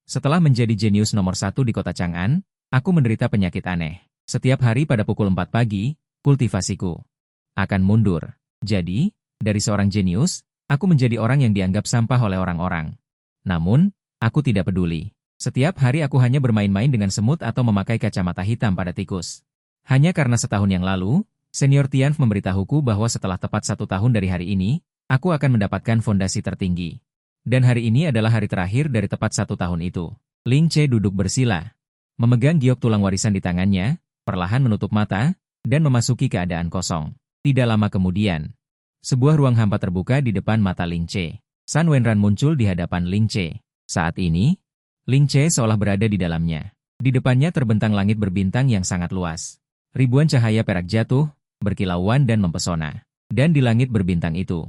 Setelah menjadi jenius nomor satu di kota Chang'an, aku menderita penyakit aneh. Setiap hari pada pukul 4 pagi, kultivasiku akan mundur. Jadi, dari seorang jenius, aku menjadi orang yang dianggap sampah oleh orang-orang. Namun, aku tidak peduli. Setiap hari aku hanya bermain-main dengan semut atau memakai kacamata hitam pada tikus. Hanya karena setahun yang lalu, Senior Tianf memberitahuku bahwa setelah tepat 1 tahun dari hari ini, aku akan mendapatkan fondasi tertinggi. Dan hari ini adalah hari terakhir dari tepat 1 tahun itu. Ling Che duduk bersila, memegang giok tulang warisan di tangannya, perlahan menutup mata, dan memasuki keadaan kosong. Tidak lama kemudian, sebuah ruang hampa terbuka di depan mata Ling Che. San Wenran muncul di hadapan Ling Che. Saat ini, Ling Che seolah berada di dalamnya. Di depannya terbentang langit berbintang yang sangat luas. Ribuan cahaya perak jatuh, berkilauan dan mempesona. Dan di langit berbintang itu,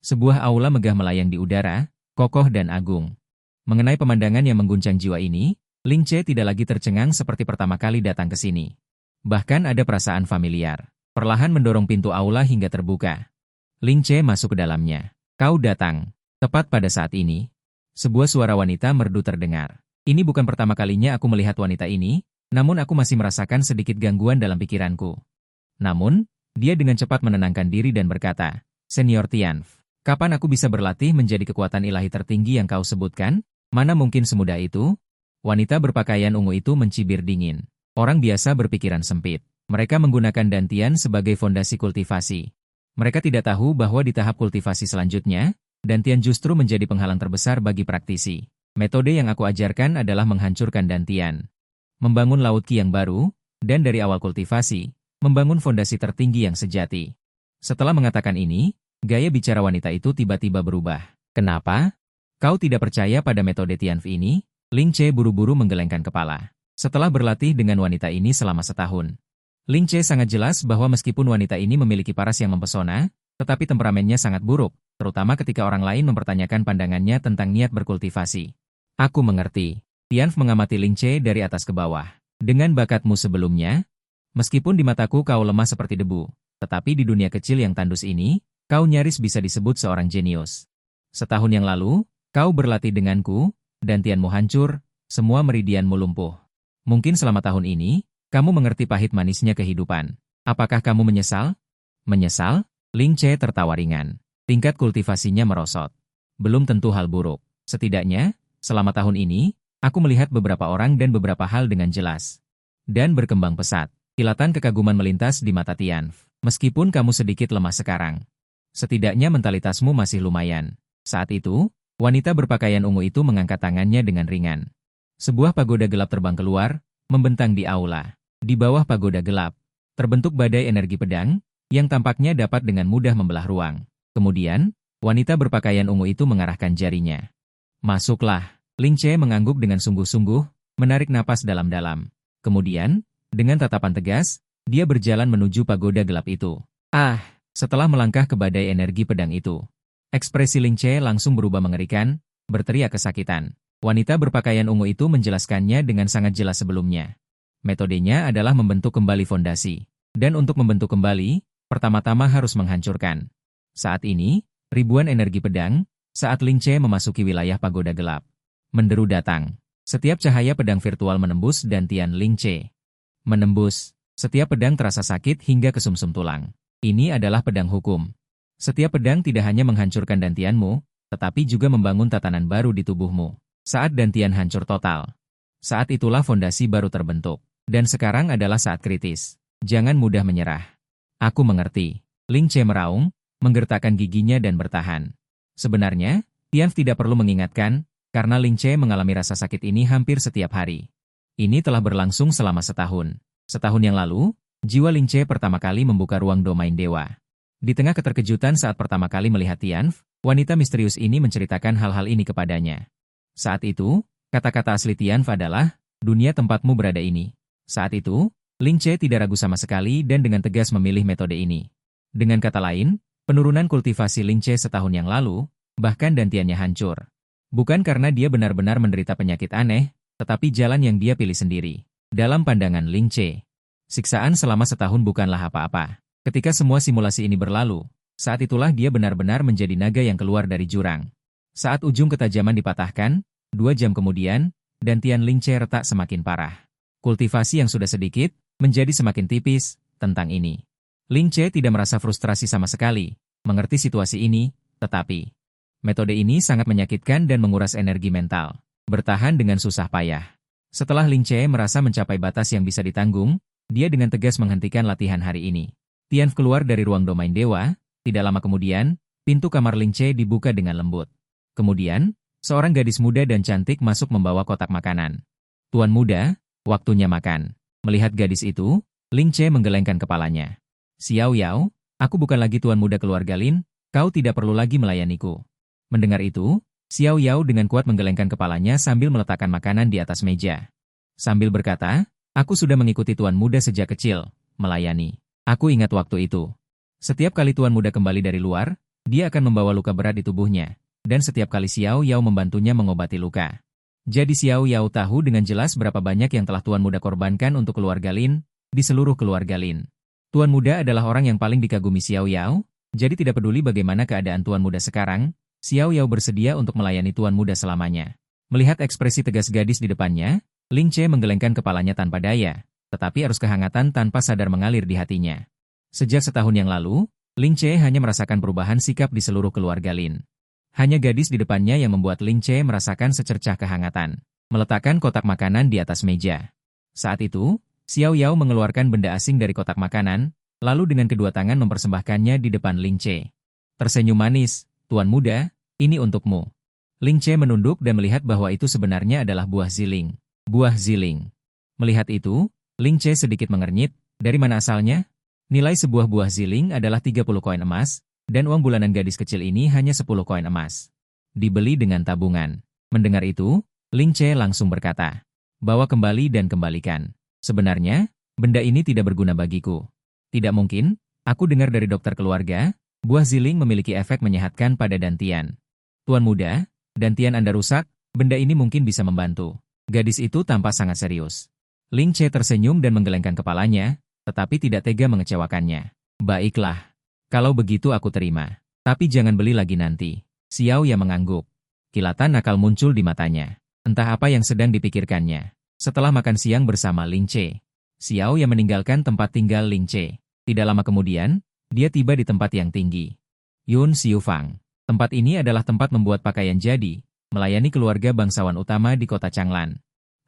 sebuah aula megah melayang di udara, kokoh dan agung. Mengenai pemandangan yang mengguncang jiwa ini, Ling Che tidak lagi tercengang seperti pertama kali datang ke sini. Bahkan ada perasaan familiar. Perlahan mendorong pintu aula hingga terbuka. Ling Che masuk ke dalamnya. Kau datang. Tepat pada saat ini, sebuah suara wanita merdu terdengar. Ini bukan pertama kalinya aku melihat wanita ini, namun aku masih merasakan sedikit gangguan dalam pikiranku. Namun, dia dengan cepat menenangkan diri dan berkata, Senior Tianf, kapan aku bisa berlatih menjadi kekuatan ilahi tertinggi yang kau sebutkan? Mana mungkin semudah itu? Wanita berpakaian ungu itu mencibir dingin. Orang biasa berpikiran sempit. Mereka menggunakan dantian sebagai fondasi kultivasi. Mereka tidak tahu bahwa di tahap kultivasi selanjutnya, dantian justru menjadi penghalang terbesar bagi praktisi. Metode yang aku ajarkan adalah menghancurkan dantian, membangun laut ki yang baru, dan dari awal kultivasi, membangun fondasi tertinggi yang sejati. Setelah mengatakan ini, gaya bicara wanita itu tiba-tiba berubah. Kenapa? Kau tidak percaya pada metode Tianf ini? Ling Che buru-buru menggelengkan kepala. Setelah berlatih dengan wanita ini selama setahun, Ling Che sangat jelas bahwa meskipun wanita ini memiliki paras yang mempesona, tetapi temperamennya sangat buruk, terutama ketika orang lain mempertanyakan pandangannya tentang niat berkultivasi. Aku mengerti. Tianf mengamati Ling Che dari atas ke bawah. Dengan bakatmu sebelumnya, meskipun di mataku kau lemah seperti debu, tetapi di dunia kecil yang tandus ini, kau nyaris bisa disebut seorang jenius. Setahun yang lalu, kau berlatih denganku, dantianmu hancur, semua meridianmu lumpuh. Mungkin selama tahun ini, kamu mengerti pahit manisnya kehidupan. Apakah kamu menyesal? Menyesal? Ling Che tertawa ringan. Tingkat kultivasinya merosot. Belum tentu hal buruk. Setidaknya, selama tahun ini, aku melihat beberapa orang dan beberapa hal dengan jelas. Dan berkembang pesat. Kilatan kekaguman melintas di mata Tianf. Meskipun kamu sedikit lemah sekarang, setidaknya mentalitasmu masih lumayan. Saat itu, wanita berpakaian ungu itu mengangkat tangannya dengan ringan. Sebuah pagoda gelap terbang keluar, membentang di aula. Di bawah pagoda gelap, terbentuk badai energi pedang, yang tampaknya dapat dengan mudah membelah ruang. Kemudian, wanita berpakaian ungu itu mengarahkan jarinya. Masuklah. Ling Che mengangguk dengan sungguh-sungguh, menarik napas dalam-dalam. Kemudian, dengan tatapan tegas, dia berjalan menuju pagoda gelap itu. Setelah melangkah ke badai energi pedang itu, ekspresi Ling Che langsung berubah mengerikan, berteriak kesakitan. Wanita berpakaian ungu itu menjelaskannya dengan sangat jelas sebelumnya. Metodenya adalah membentuk kembali fondasi. Dan untuk membentuk kembali, pertama-tama harus menghancurkan. Saat ini, ribuan energi pedang, saat Ling Che memasuki wilayah pagoda gelap. Menderu datang. Setiap cahaya pedang virtual menembus dantian Ling Che. Menembus. Setiap pedang terasa sakit hingga ke sumsum tulang. Ini adalah pedang hukum. Setiap pedang tidak hanya menghancurkan dantianmu, tetapi juga membangun tatanan baru di tubuhmu. Saat dantian hancur total, saat itulah fondasi baru terbentuk. Dan sekarang adalah saat kritis. Jangan mudah menyerah. Aku mengerti. Ling Che meraung, menggertakkan giginya dan bertahan. Sebenarnya, Tianf tidak perlu mengingatkan, karena Ling Che mengalami rasa sakit ini hampir setiap hari. Ini telah berlangsung selama setahun. Setahun yang lalu, jiwa Ling Che pertama kali membuka ruang domain dewa. Di tengah keterkejutan saat pertama kali melihat Tianf, wanita misterius ini menceritakan hal-hal ini kepadanya. Saat itu, kata-kata asli Tianf adalah, dunia tempatmu berada ini. Saat itu, Ling Che tidak ragu sama sekali dan dengan tegas memilih metode ini. Dengan kata lain, penurunan kultivasi Ling Che setahun yang lalu, bahkan dantiannya hancur. Bukan karena dia benar-benar menderita penyakit aneh, tetapi jalan yang dia pilih sendiri. Dalam pandangan Ling Che, siksaan selama setahun bukanlah apa-apa. Ketika semua simulasi ini berlalu, saat itulah dia benar-benar menjadi naga yang keluar dari jurang. Saat ujung ketajaman dipatahkan, 2 jam kemudian, dan Tian Lingche retak semakin parah. Kultivasi yang sudah sedikit, menjadi semakin tipis, tentang ini. Lingche tidak merasa frustrasi sama sekali, mengerti situasi ini, tetapi metode ini sangat menyakitkan dan menguras energi mental. Bertahan dengan susah payah. Setelah Lingche merasa mencapai batas yang bisa ditanggung, dia dengan tegas menghentikan latihan hari ini. Tian keluar dari ruang domain dewa, tidak lama kemudian, pintu kamar Lingche dibuka dengan lembut. Kemudian, seorang gadis muda dan cantik masuk membawa kotak makanan. Tuan muda, waktunya makan. Melihat gadis itu, Lingche menggelengkan kepalanya. Xiao Yao, aku bukan lagi tuan muda keluarga Lin, kau tidak perlu lagi melayaniku. Mendengar itu, Xiao Yao dengan kuat menggelengkan kepalanya sambil meletakkan makanan di atas meja. Sambil berkata, aku sudah mengikuti tuan muda sejak kecil, melayani. Aku ingat waktu itu. Setiap kali tuan muda kembali dari luar, dia akan membawa luka berat di tubuhnya, dan setiap kali Xiao Yao membantunya mengobati luka. Jadi Xiao Yao tahu dengan jelas berapa banyak yang telah tuan muda korbankan untuk keluarga Lin, di seluruh keluarga Lin. Tuan muda adalah orang yang paling dikagumi Xiao Yao, jadi tidak peduli bagaimana keadaan tuan muda sekarang, Xiao Yao bersedia untuk melayani tuan muda selamanya. Melihat ekspresi tegas gadis di depannya, Lingche menggelengkan kepalanya tanpa daya, tetapi arus kehangatan tanpa sadar mengalir di hatinya. Sejak setahun yang lalu, Lingche hanya merasakan perubahan sikap di seluruh keluarga Lin. Hanya gadis di depannya yang membuat Lingche merasakan secercah kehangatan. Meletakkan kotak makanan di atas meja. Saat itu, Xiao Yao mengeluarkan benda asing dari kotak makanan, lalu dengan kedua tangan mempersembahkannya di depan Lingche. Tersenyum manis, tuan muda, ini untukmu. Lingche menunduk dan melihat bahwa itu sebenarnya adalah buah ziling. Buah ziling. Melihat itu, Lingche sedikit mengernyit, dari mana asalnya? Nilai sebuah buah ziling adalah 30 koin emas, dan uang bulanan gadis kecil ini hanya 10 koin emas. Dibeli dengan tabungan. Mendengar itu, Lingche langsung berkata, bawa kembali dan kembalikan. Sebenarnya, benda ini tidak berguna bagiku. Tidak mungkin, aku dengar dari dokter keluarga, buah ziling memiliki efek menyehatkan pada dantian. Tuan muda, dantian Anda rusak, benda ini mungkin bisa membantu. Gadis itu tampak sangat serius. Lingche tersenyum dan menggelengkan kepalanya, tetapi tidak tega mengecewakannya. Baiklah. Kalau begitu aku terima. Tapi jangan beli lagi nanti. Xiao Ya mengangguk. Kilatan nakal muncul di matanya. Entah apa yang sedang dipikirkannya. Setelah makan siang bersama Lingche, Xiao Ya meninggalkan tempat tinggal Lingche. Tidak lama kemudian, dia tiba di tempat yang tinggi. Yun Xiufang. Tempat ini adalah tempat membuat pakaian jadi, melayani keluarga bangsawan utama di kota Changlan.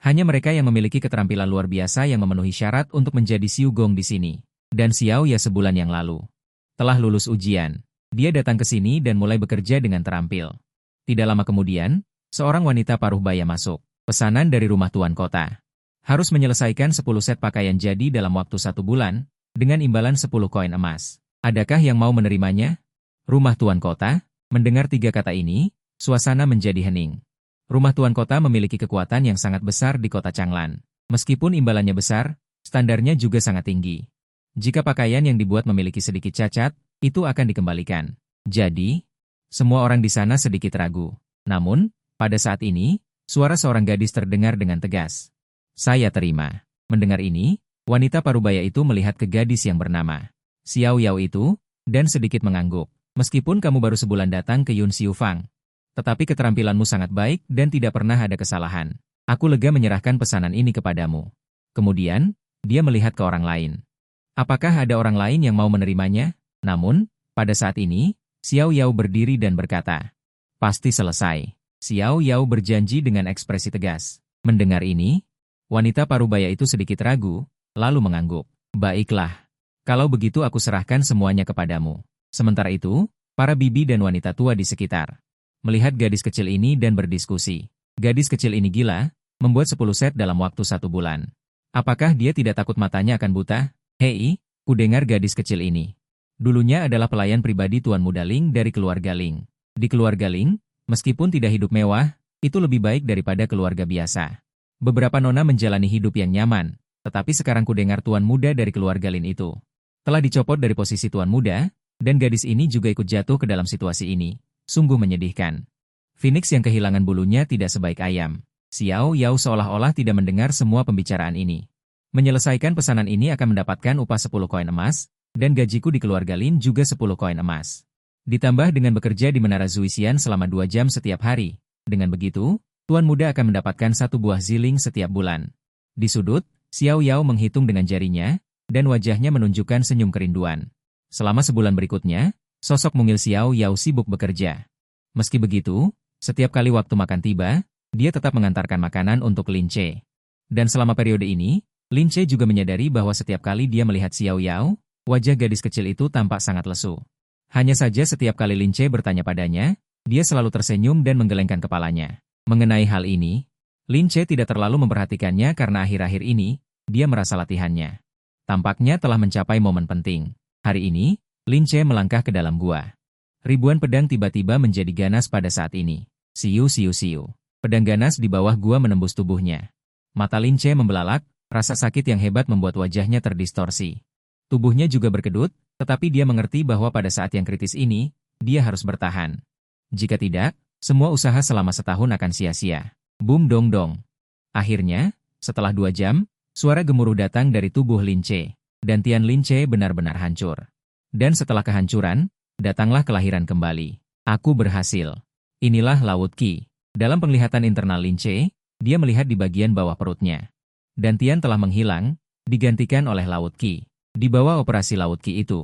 Hanya mereka yang memiliki keterampilan luar biasa yang memenuhi syarat untuk menjadi Xiu Gong di sini. Dan Xiao Ya sebulan yang lalu telah lulus ujian. Dia datang ke sini dan mulai bekerja dengan terampil. Tidak lama kemudian, seorang wanita paruh baya masuk. Pesanan dari rumah tuan kota. Harus menyelesaikan 10 set pakaian jadi dalam waktu 1 bulan, dengan imbalan 10 koin emas. Adakah yang mau menerimanya? Rumah tuan kota, mendengar 3 kata ini, suasana menjadi hening. Rumah tuan kota memiliki kekuatan yang sangat besar di kota Changlan. Meskipun imbalannya besar, standarnya juga sangat tinggi. Jika pakaian yang dibuat memiliki sedikit cacat, itu akan dikembalikan. Jadi, semua orang di sana sedikit ragu. Namun, pada saat ini, suara seorang gadis terdengar dengan tegas. Saya terima. Mendengar ini, wanita parubaya itu melihat ke gadis yang bernama Xiao Yao itu, dan sedikit mengangguk. Meskipun kamu baru sebulan datang ke Yun Xiufang, tetapi keterampilanmu sangat baik dan tidak pernah ada kesalahan. Aku lega menyerahkan pesanan ini kepadamu. Kemudian, dia melihat ke orang lain. Apakah ada orang lain yang mau menerimanya? Namun, pada saat ini, Xiao Yao berdiri dan berkata, pasti selesai. Xiao Yao berjanji dengan ekspresi tegas. Mendengar ini, wanita parubaya itu sedikit ragu, lalu mengangguk. Baiklah. Kalau begitu aku serahkan semuanya kepadamu. Sementara itu, para bibi dan wanita tua di sekitar melihat gadis kecil ini dan berdiskusi. Gadis kecil ini gila, membuat 10 set dalam waktu 1 bulan. Apakah dia tidak takut matanya akan buta? Hei, ku dengar gadis kecil ini dulunya adalah pelayan pribadi Tuan Muda Ling dari keluarga Ling. Di keluarga Ling, meskipun tidak hidup mewah, itu lebih baik daripada keluarga biasa. Beberapa nona menjalani hidup yang nyaman, tetapi sekarang ku dengar Tuan Muda dari keluarga Lin itu telah dicopot dari posisi Tuan Muda, dan gadis ini juga ikut jatuh ke dalam situasi ini. Sungguh menyedihkan. Phoenix yang kehilangan bulunya tidak sebaik ayam. Xiao Yao seolah-olah tidak mendengar semua pembicaraan ini. Menyelesaikan pesanan ini akan mendapatkan upah 10 koin emas, dan gajiku di keluarga Lin juga 10 koin emas. Ditambah dengan bekerja di Menara Zuisian selama 2 jam setiap hari. Dengan begitu, Tuan muda akan mendapatkan 1 buah ziling setiap bulan. Di sudut, Xiao Yao menghitung dengan jarinya, dan wajahnya menunjukkan senyum kerinduan. Selama sebulan berikutnya, sosok mungil Xiao Yao sibuk bekerja. Meski begitu, setiap kali waktu makan tiba, dia tetap mengantarkan makanan untuk Lin Che. Dan selama periode ini, Lin Che juga menyadari bahwa setiap kali dia melihat Xiao Yao, wajah gadis kecil itu tampak sangat lesu. Hanya saja setiap kali Lin Che bertanya padanya, dia selalu tersenyum dan menggelengkan kepalanya. Mengenai hal ini, Lin Che tidak terlalu memperhatikannya karena akhir-akhir ini, dia merasa latihannya tampaknya telah mencapai momen penting. Hari ini, Lin Che melangkah ke dalam gua. Ribuan pedang tiba-tiba menjadi ganas pada saat ini. Siu siu siu. Pedang ganas di bawah gua menembus tubuhnya. Mata Lin Che membelalak, rasa sakit yang hebat membuat wajahnya terdistorsi. Tubuhnya juga berkedut, tetapi dia mengerti bahwa pada saat yang kritis ini, dia harus bertahan. Jika tidak, semua usaha selama setahun akan sia-sia. Bum dong dong. Akhirnya, setelah 2 jam, suara gemuruh datang dari tubuh Lin Che, dan Tian Lin Che benar-benar hancur. Dan setelah kehancuran, datanglah kelahiran kembali. Aku berhasil. Inilah Laut Qi. Dalam penglihatan internal Lin Che, dia melihat di bagian bawah perutnya. Dan Tian telah menghilang, digantikan oleh Laut Qi. Di bawah operasi Laut Qi itu,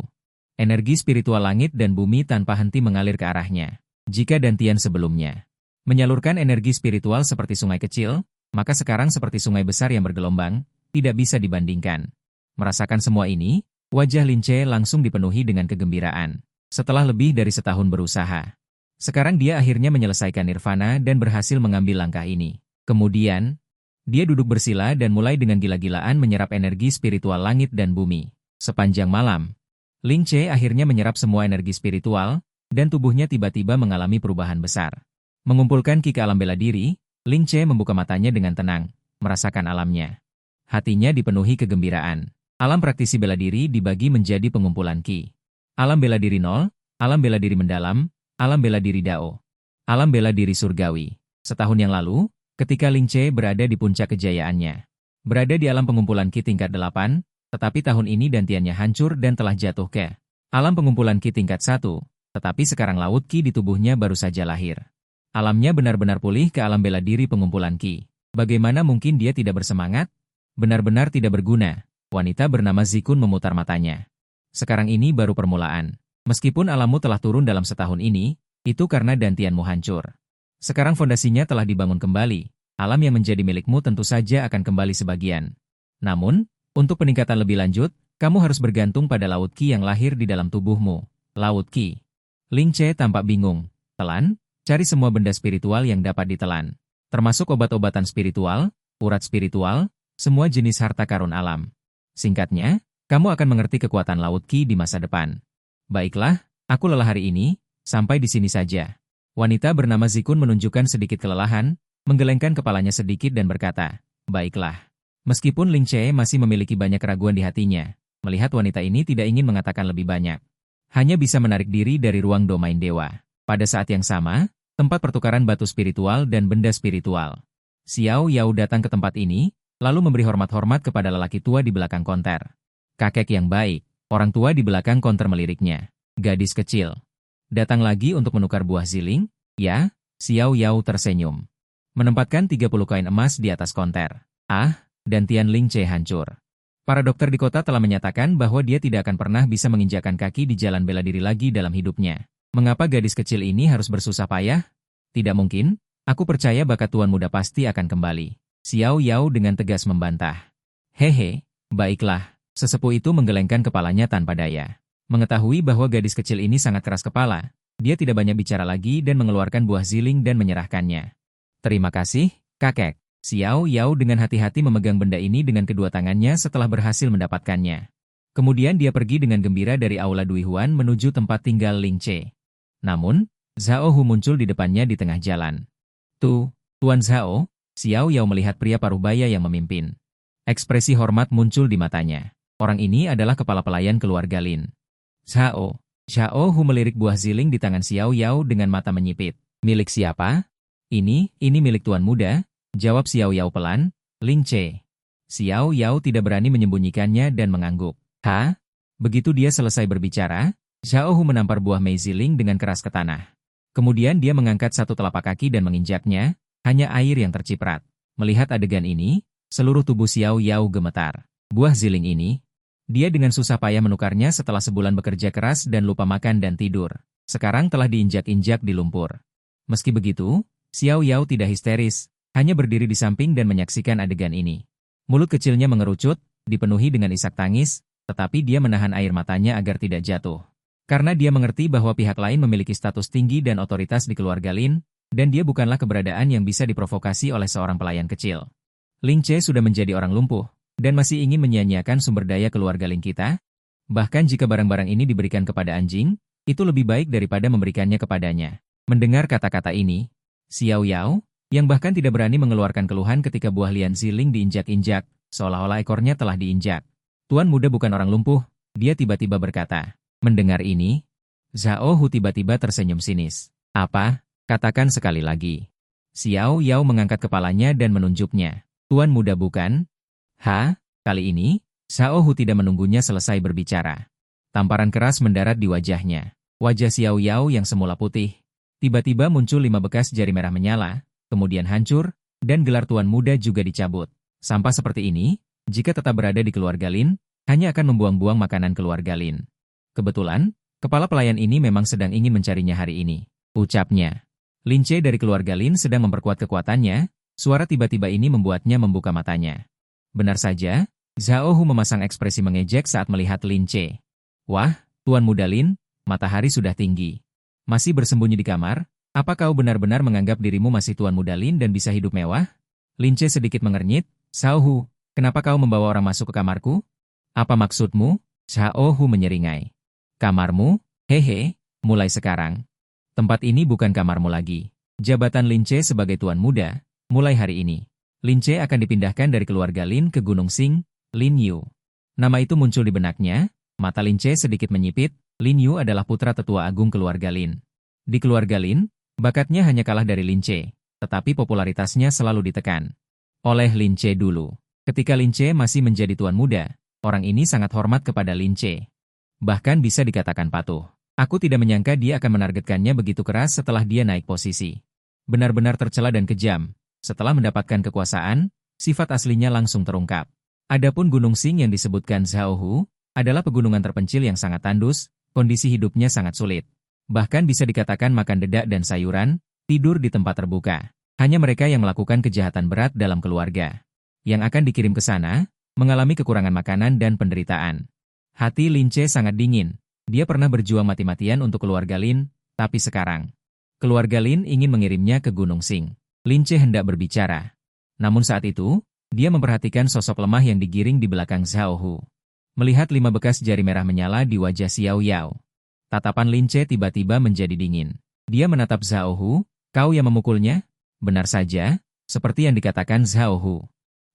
energi spiritual langit dan bumi tanpa henti mengalir ke arahnya. Jika Dantian sebelumnya menyalurkan energi spiritual seperti sungai kecil, maka sekarang seperti sungai besar yang bergelombang, tidak bisa dibandingkan. Merasakan semua ini, wajah Lin Che langsung dipenuhi dengan kegembiraan. Setelah lebih dari setahun berusaha, sekarang dia akhirnya menyelesaikan nirvana dan berhasil mengambil langkah ini. Kemudian, dia duduk bersila dan mulai dengan gila-gilaan menyerap energi spiritual langit dan bumi. Sepanjang malam, Lin Che akhirnya menyerap semua energi spiritual, dan tubuhnya tiba-tiba mengalami perubahan besar. Mengumpulkan ki ke alam bela diri, Lin Che membuka matanya dengan tenang, merasakan alamnya. Hatinya dipenuhi kegembiraan. Alam praktisi bela diri dibagi menjadi pengumpulan ki. Alam bela diri 0, alam bela diri mendalam, alam bela diri Dao, alam bela diri surgawi. Setahun yang lalu, ketika Lin Che berada di puncak kejayaannya, berada di alam pengumpulan ki tingkat 8, tetapi tahun ini dantiannya hancur dan telah jatuh ke alam pengumpulan ki tingkat 1, tetapi sekarang Laut Qi di tubuhnya baru saja lahir. Alamnya benar-benar pulih ke alam bela diri pengumpulan ki. Bagaimana mungkin dia tidak bersemangat? Benar-benar tidak berguna. Wanita bernama Zikun memutar matanya. Sekarang ini baru permulaan. Meskipun alammu telah turun dalam setahun ini, itu karena dantianmu hancur. Sekarang fondasinya telah dibangun kembali. Alam yang menjadi milikmu tentu saja akan kembali sebagian. Namun, untuk peningkatan lebih lanjut, kamu harus bergantung pada Laut Qi yang lahir di dalam tubuhmu. Laut Qi. Lin Che tampak bingung. Telan, cari semua benda spiritual yang dapat ditelan. Termasuk obat-obatan spiritual, urat spiritual, semua jenis harta karun alam. Singkatnya, kamu akan mengerti kekuatan Laut Qi di masa depan. Baiklah, aku lelah hari ini, sampai di sini saja. Wanita bernama Zikun menunjukkan sedikit kelelahan, menggelengkan kepalanya sedikit dan berkata, baiklah. Meskipun Lin Che masih memiliki banyak keraguan di hatinya, melihat wanita ini tidak ingin mengatakan lebih banyak. Hanya bisa menarik diri dari ruang domain dewa. Pada saat yang sama, tempat pertukaran batu spiritual dan benda spiritual. Xiao Yao datang ke tempat ini, lalu memberi hormat-hormat kepada lelaki tua di belakang konter. Kakek yang baik, orang tua di belakang konter meliriknya. Gadis kecil. Datang lagi untuk menukar buah ziling? Ya, Xiao Yao tersenyum. Menempatkan 30 koin emas di atas konter. Dan Tian Lin Che hancur. Para dokter di kota telah menyatakan bahwa dia tidak akan pernah bisa menginjakan kaki di jalan bela diri lagi dalam hidupnya. Mengapa gadis kecil ini harus bersusah payah? Tidak mungkin, aku percaya bakat tuan muda pasti akan kembali. Xiao Yao dengan tegas membantah. Hehe, baiklah, sesepuh itu menggelengkan kepalanya tanpa daya. Mengetahui bahwa gadis kecil ini sangat keras kepala, dia tidak banyak bicara lagi dan mengeluarkan buah ziling dan menyerahkannya. Terima kasih, kakek. Xiao Yao dengan hati-hati memegang benda ini dengan kedua tangannya setelah berhasil mendapatkannya. Kemudian dia pergi dengan gembira dari Aula Dui Huan menuju tempat tinggal Lin Che. Namun, Zhao Hu muncul di depannya di tengah jalan. Tuan Zhao, Xiao Yao melihat pria paruhbaya yang memimpin. Ekspresi hormat muncul di matanya. Orang ini adalah kepala pelayan keluarga Lin. Zhao Hu melirik buah ziling di tangan Xiao Yao dengan mata menyipit. Milik siapa? Ini milik tuan muda. Jawab Xiao Yao pelan, Lin Che. Xiao Yao tidak berani menyembunyikannya dan mengangguk. Begitu dia selesai berbicara, Zhao Hu menampar buah mei ziling dengan keras ke tanah. Kemudian dia mengangkat satu telapak kaki dan menginjaknya, hanya air yang terciprat. Melihat adegan ini, seluruh tubuh Xiao Yao gemetar. Buah ziling ini, dia dengan susah payah menukarnya setelah sebulan bekerja keras dan lupa makan dan tidur. Sekarang telah diinjak-injak di lumpur. Meski begitu, Xiao Yao tidak histeris, hanya berdiri di samping dan menyaksikan adegan ini. Mulut kecilnya mengerucut, dipenuhi dengan isak tangis, tetapi dia menahan air matanya agar tidak jatuh. Karena dia mengerti bahwa pihak lain memiliki status tinggi dan otoritas di keluarga Lin, dan dia bukanlah keberadaan yang bisa diprovokasi oleh seorang pelayan kecil. Ling Che sudah menjadi orang lumpuh, dan masih ingin menyia-nyiakan sumber daya keluarga Lin kita? Bahkan jika barang-barang ini diberikan kepada anjing, itu lebih baik daripada memberikannya kepadanya. Mendengar kata-kata ini, Xiao Yao, yang bahkan tidak berani mengeluarkan keluhan ketika buah lian ziling diinjak-injak, seolah-olah ekornya telah diinjak. Tuan muda bukan orang lumpuh, dia tiba-tiba berkata. Mendengar ini, Zhao Hu tiba-tiba tersenyum sinis. Apa? Katakan sekali lagi. Xiao Yao mengangkat kepalanya dan menunjuknya. Tuan muda bukan? Kali ini, Zhao Hu tidak menunggunya selesai berbicara. Tamparan keras mendarat di wajahnya. Wajah Xiao Yao yang semula putih. Tiba-tiba muncul 5 bekas jari merah menyala, kemudian hancur, dan gelar tuan muda juga dicabut. Sampah seperti ini, jika tetap berada di keluarga Lin, hanya akan membuang-buang makanan keluarga Lin. Kebetulan, kepala pelayan ini memang sedang ingin mencarinya hari ini. Ucapnya. Lin Che dari keluarga Lin sedang memperkuat kekuatannya, suara tiba-tiba ini membuatnya membuka matanya. Benar saja, Zhao Hu memasang ekspresi mengejek saat melihat Lin Che. Wah, Tuan Muda Lin, matahari sudah tinggi. Masih bersembunyi di kamar? Apa kau benar-benar menganggap dirimu masih Tuan Muda Lin dan bisa hidup mewah? Lin Che sedikit mengernyit. Zhao Hu, kenapa kau membawa orang masuk ke kamarku? Apa maksudmu? Zhao Hu menyeringai. Kamarmu? Hehe, mulai sekarang. Tempat ini bukan kamarmu lagi. Jabatan Lin Che sebagai tuan muda, mulai hari ini. Lin Che akan dipindahkan dari keluarga Lin ke Gunung Xing, Lin Yu. Nama itu muncul di benaknya, mata Lin Che sedikit menyipit. Lin Yu adalah putra tetua agung keluarga Lin. Di keluarga Lin, bakatnya hanya kalah dari Lin Che, tetapi popularitasnya selalu ditekan oleh Lin Che dulu. Ketika Lin Che masih menjadi tuan muda, orang ini sangat hormat kepada Lin Che. Bahkan bisa dikatakan patuh. Aku tidak menyangka dia akan menargetkannya begitu keras setelah dia naik posisi. Benar-benar tercela dan kejam. Setelah mendapatkan kekuasaan, sifat aslinya langsung terungkap. Adapun Gunung Xing yang disebutkan Zhao Hu, adalah pegunungan terpencil yang sangat tandus, kondisi hidupnya sangat sulit. Bahkan bisa dikatakan makan dedak dan sayuran, tidur di tempat terbuka. Hanya mereka yang melakukan kejahatan berat dalam keluarga. Yang akan dikirim ke sana, mengalami kekurangan makanan dan penderitaan. Hati Lin Che sangat dingin. Dia pernah berjuang mati-matian untuk keluarga Lin, tapi sekarang, keluarga Lin ingin mengirimnya ke Gunung Xing. Lin Che hendak berbicara. Namun saat itu, dia memperhatikan sosok lemah yang digiring di belakang Zhao Hu. Melihat 5 bekas jari merah menyala di wajah Xiao Yao. Tatapan Lin Che tiba-tiba menjadi dingin. Dia menatap Zhao Hu, kau yang memukulnya? Benar saja, seperti yang dikatakan Zhao Hu.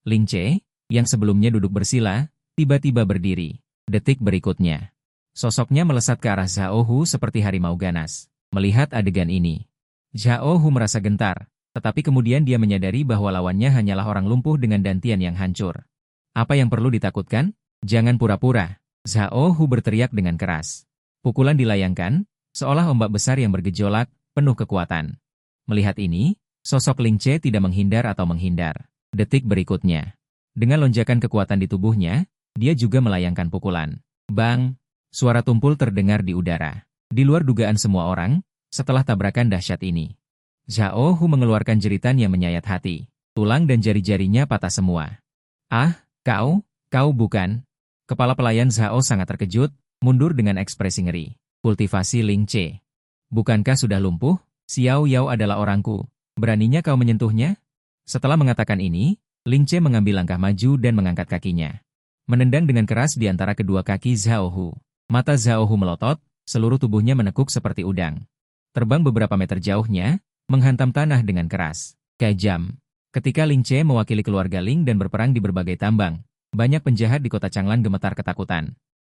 Lin Che, yang sebelumnya duduk bersila, tiba-tiba berdiri. Detik berikutnya. Sosoknya melesat ke arah Zhao Hu seperti harimau ganas. Melihat adegan ini, Zhao Hu merasa gentar, tetapi kemudian dia menyadari bahwa lawannya hanyalah orang lumpuh dengan dantian yang hancur. Apa yang perlu ditakutkan? Jangan pura-pura. Zhao Hu berteriak dengan keras. Pukulan dilayangkan, seolah ombak besar yang bergejolak, penuh kekuatan. Melihat ini, sosok Ling Che tidak menghindar atau menghindar. Detik berikutnya, dengan lonjakan kekuatan di tubuhnya, dia juga melayangkan pukulan. Bang! Suara tumpul terdengar di udara. Di luar dugaan semua orang, setelah tabrakan dahsyat ini, Zhao Hu mengeluarkan jeritan yang menyayat hati. Tulang dan jari-jarinya patah semua. Ah, kau bukan. Kepala pelayan Zhao sangat terkejut, mundur dengan ekspresi ngeri. Kultivasi Ling Che. Bukankah sudah lumpuh? Xiao Yao adalah orangku. Beraninya kau menyentuhnya? Setelah mengatakan ini, Ling Che mengambil langkah maju dan mengangkat kakinya. Menendang dengan keras di antara kedua kaki Zhao Hu. Mata Zhao Hu melotot, seluruh tubuhnya menekuk seperti udang. Terbang beberapa meter jauhnya, menghantam tanah dengan keras. Kejam. Ketika Ling Che mewakili keluarga Ling dan berperang di berbagai tambang, banyak penjahat di kota Changlan gemetar ketakutan.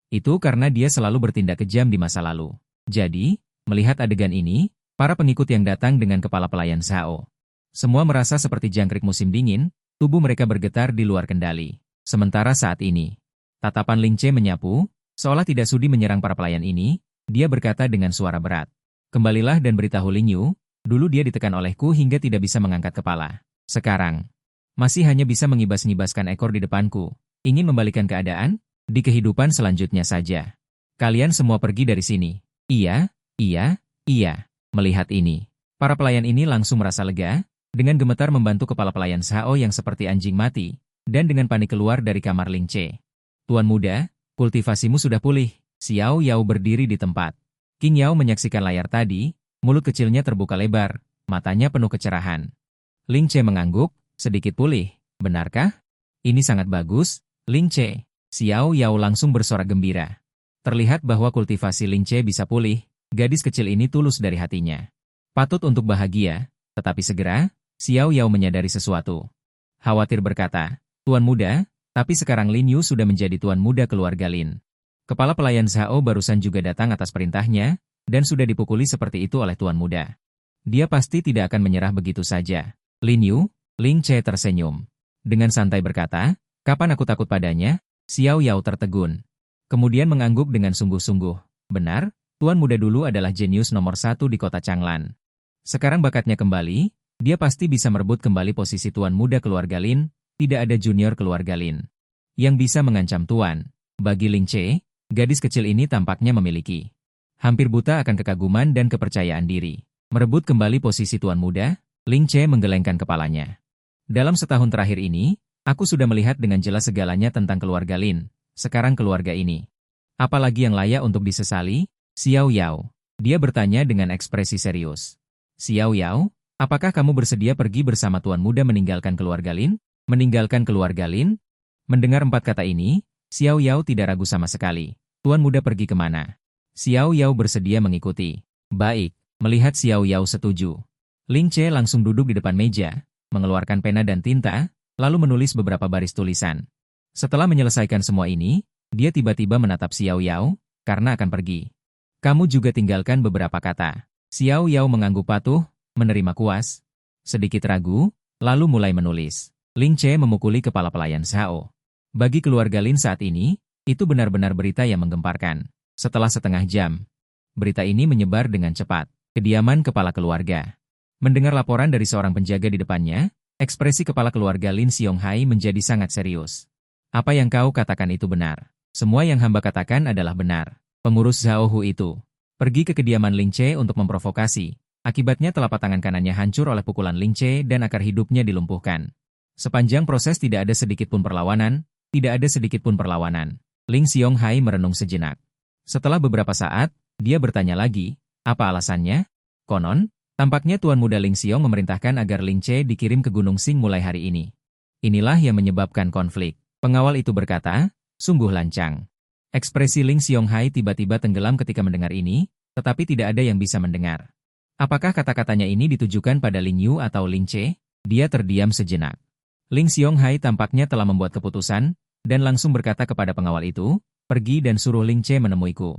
Itu karena dia selalu bertindak kejam di masa lalu. Jadi, melihat adegan ini, para pengikut yang datang dengan kepala pelayan Zhao. Semua merasa seperti jangkrik musim dingin, tubuh mereka bergetar di luar kendali. Sementara saat ini, tatapan Ling Che menyapu, seolah tidak sudi menyerang para pelayan ini, dia berkata dengan suara berat. Kembalilah dan beritahu Ling Yu, Dulu dia ditekan olehku hingga tidak bisa mengangkat kepala. Sekarang, masih hanya bisa mengibas-ngibaskan ekor di depanku. Ingin membalikan keadaan? Di kehidupan selanjutnya saja. Kalian semua pergi dari sini. Iya, iya, iya. Melihat ini, para pelayan ini langsung merasa lega, dengan gemetar membantu kepala pelayan Shao yang seperti anjing mati, dan dengan panik keluar dari kamar Ling Che. Tuan muda, kultivasimu sudah pulih. Xiao Yao berdiri di tempat. King Yao menyaksikan layar tadi, mulut kecilnya terbuka lebar, matanya penuh kecerahan. Ling Che mengangguk, sedikit pulih. Benarkah? Ini sangat bagus, Ling Che. Xiao Yao langsung bersorak gembira. Terlihat bahwa kultivasi Ling Che bisa pulih, gadis kecil ini tulus dari hatinya. Patut untuk bahagia, tetapi segera, Xiao Yao menyadari sesuatu. Khawatir berkata, Tuan muda, tapi sekarang Lin Yu sudah menjadi tuan muda keluarga Lin. Kepala pelayan Zhao barusan juga datang atas perintahnya, dan sudah dipukuli seperti itu oleh tuan muda. Dia pasti tidak akan menyerah begitu saja. Lin Yu, Ling Che tersenyum. Dengan santai berkata, kapan aku takut padanya? Xiao Yao tertegun. Kemudian mengangguk dengan sungguh-sungguh. Benar, tuan muda dulu adalah jenius nomor 1 di kota Changlan. Sekarang bakatnya kembali, dia pasti bisa merebut kembali posisi tuan muda keluarga Lin, tidak ada junior keluarga Lin yang bisa mengancam tuan. Bagi Ling Che, gadis kecil ini tampaknya memiliki hampir buta akan kekaguman dan kepercayaan diri. Merebut kembali posisi tuan muda, Ling Che menggelengkan kepalanya. Dalam setahun terakhir ini, aku sudah melihat dengan jelas segalanya tentang keluarga Lin, sekarang keluarga ini. Apalagi yang layak untuk disesali? Xiao Yao. Dia bertanya dengan ekspresi serius. Xiao Yao, apakah kamu bersedia pergi bersama tuan muda meninggalkan keluarga Lin? Meninggalkan keluarga Lin? Mendengar 4 kata ini, Xiao Yao tidak ragu sama sekali. Tuan muda pergi kemana? Xiao Yao bersedia mengikuti. Baik, melihat Xiao Yao setuju. Ling Che langsung duduk di depan meja, mengeluarkan pena dan tinta, lalu menulis beberapa baris tulisan. Setelah menyelesaikan semua ini, dia tiba-tiba menatap Xiao Yao, karena akan pergi. Kamu juga tinggalkan beberapa kata. Xiao Yao mengangguk patuh, menerima kuas. Sedikit ragu, lalu mulai menulis. Ling Che memukuli kepala pelayan Zhao. Bagi keluarga Lin saat ini, itu benar-benar berita yang menggemparkan. Setelah setengah jam, berita ini menyebar dengan cepat. Kediaman kepala keluarga. Mendengar laporan dari seorang penjaga di depannya, ekspresi kepala keluarga Lin Xiong-hai menjadi sangat serius. Apa yang kau katakan itu benar. Semua yang hamba katakan adalah benar. Pengurus Zhao Hu itu pergi ke kediaman Ling Che untuk memprovokasi. Akibatnya telapak tangan kanannya hancur oleh pukulan Ling Che dan akar hidupnya dilumpuhkan. Sepanjang proses tidak ada sedikit pun perlawanan, tidak ada sedikit pun perlawanan. Ling Xiong-hai merenung sejenak. Setelah beberapa saat, dia bertanya lagi, apa alasannya? Konon, tampaknya Tuan Muda Ling Xiong memerintahkan agar Ling Che dikirim ke Gunung Sing mulai hari ini. Inilah yang menyebabkan konflik. Pengawal itu berkata, sungguh lancang. Ekspresi Ling Xiong-hai tiba-tiba tenggelam ketika mendengar ini, tetapi tidak ada yang bisa mendengar. Apakah kata-katanya ini ditujukan pada Ling Yu atau Ling Che? Dia terdiam sejenak. Ling Xiong-hai tampaknya telah membuat keputusan, dan langsung berkata kepada pengawal itu, pergi dan suruh Ling Che menemuiku.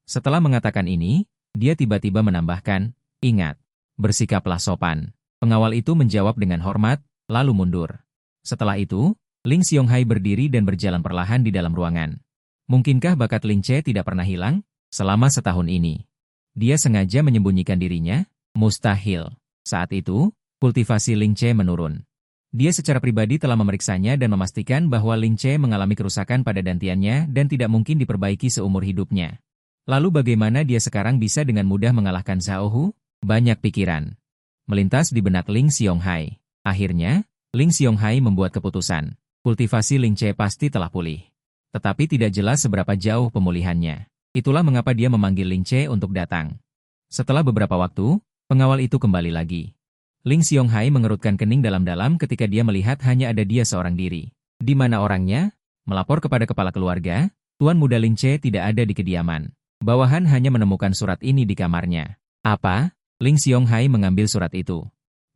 Setelah mengatakan ini, dia tiba-tiba menambahkan, ingat, bersikaplah sopan. Pengawal itu menjawab dengan hormat, lalu mundur. Setelah itu, Ling Xiong-hai berdiri dan berjalan perlahan di dalam ruangan. Mungkinkah bakat Ling Che tidak pernah hilang? Selama setahun ini, dia sengaja menyembunyikan dirinya? Mustahil. Saat itu, kultivasi Ling Che menurun. Dia secara pribadi telah memeriksanya dan memastikan bahwa Ling Che mengalami kerusakan pada dantiannya dan tidak mungkin diperbaiki seumur hidupnya. Lalu bagaimana dia sekarang bisa dengan mudah mengalahkan Zhao Hu? Banyak pikiran melintas di benak Ling Xiong-hai. Akhirnya, Ling Xiong-hai membuat keputusan. Kultivasi Ling Che pasti telah pulih. Tetapi tidak jelas seberapa jauh pemulihannya. Itulah mengapa dia memanggil Ling Che untuk datang. Setelah beberapa waktu, pengawal itu kembali lagi. Ling Xiong-hai mengerutkan kening dalam-dalam ketika dia melihat hanya ada dia seorang diri. Di mana orangnya? Melapor kepada kepala keluarga, Tuan Muda Ling Che tidak ada di kediaman. Bawahan hanya menemukan surat ini di kamarnya. Apa? Ling Xiong-hai mengambil surat itu.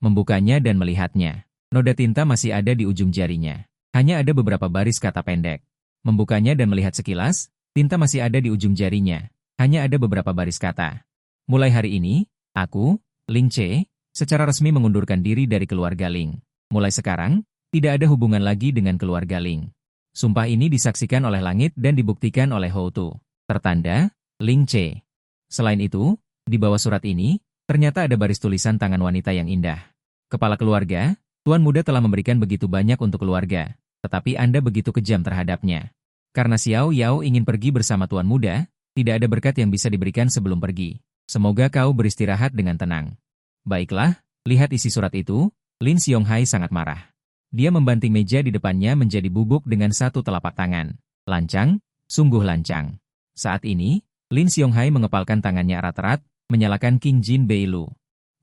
Membukanya dan melihatnya. Noda tinta masih ada di ujung jarinya. Hanya ada beberapa baris kata pendek. Membukanya dan melihat sekilas, tinta masih ada di ujung jarinya. Hanya ada beberapa baris kata. Mulai hari ini, aku, Ling Che, secara resmi mengundurkan diri dari keluarga Ling. Mulai sekarang, tidak ada hubungan lagi dengan keluarga Ling. Sumpah ini disaksikan oleh langit dan dibuktikan oleh Hou Tu. Tertanda, Ling Che. Selain itu, di bawah surat ini, Ternyata ada baris tulisan tangan wanita yang indah. Kepala keluarga, Tuan Muda telah memberikan begitu banyak untuk keluarga, tetapi Anda begitu kejam terhadapnya. Karena Xiao Yao ingin pergi bersama Tuan Muda, tidak ada berkat yang bisa diberikan sebelum pergi. Semoga kau beristirahat dengan tenang. Baiklah, lihat isi surat itu. Lin Xiongghai sangat marah. Dia membanting meja di depannya menjadi bubuk dengan satu telapak tangan. Lancang, sungguh lancang. Saat ini, Lin Xiongghai mengepalkan tangannya erat-erat, menyalakan King Jin Beilu.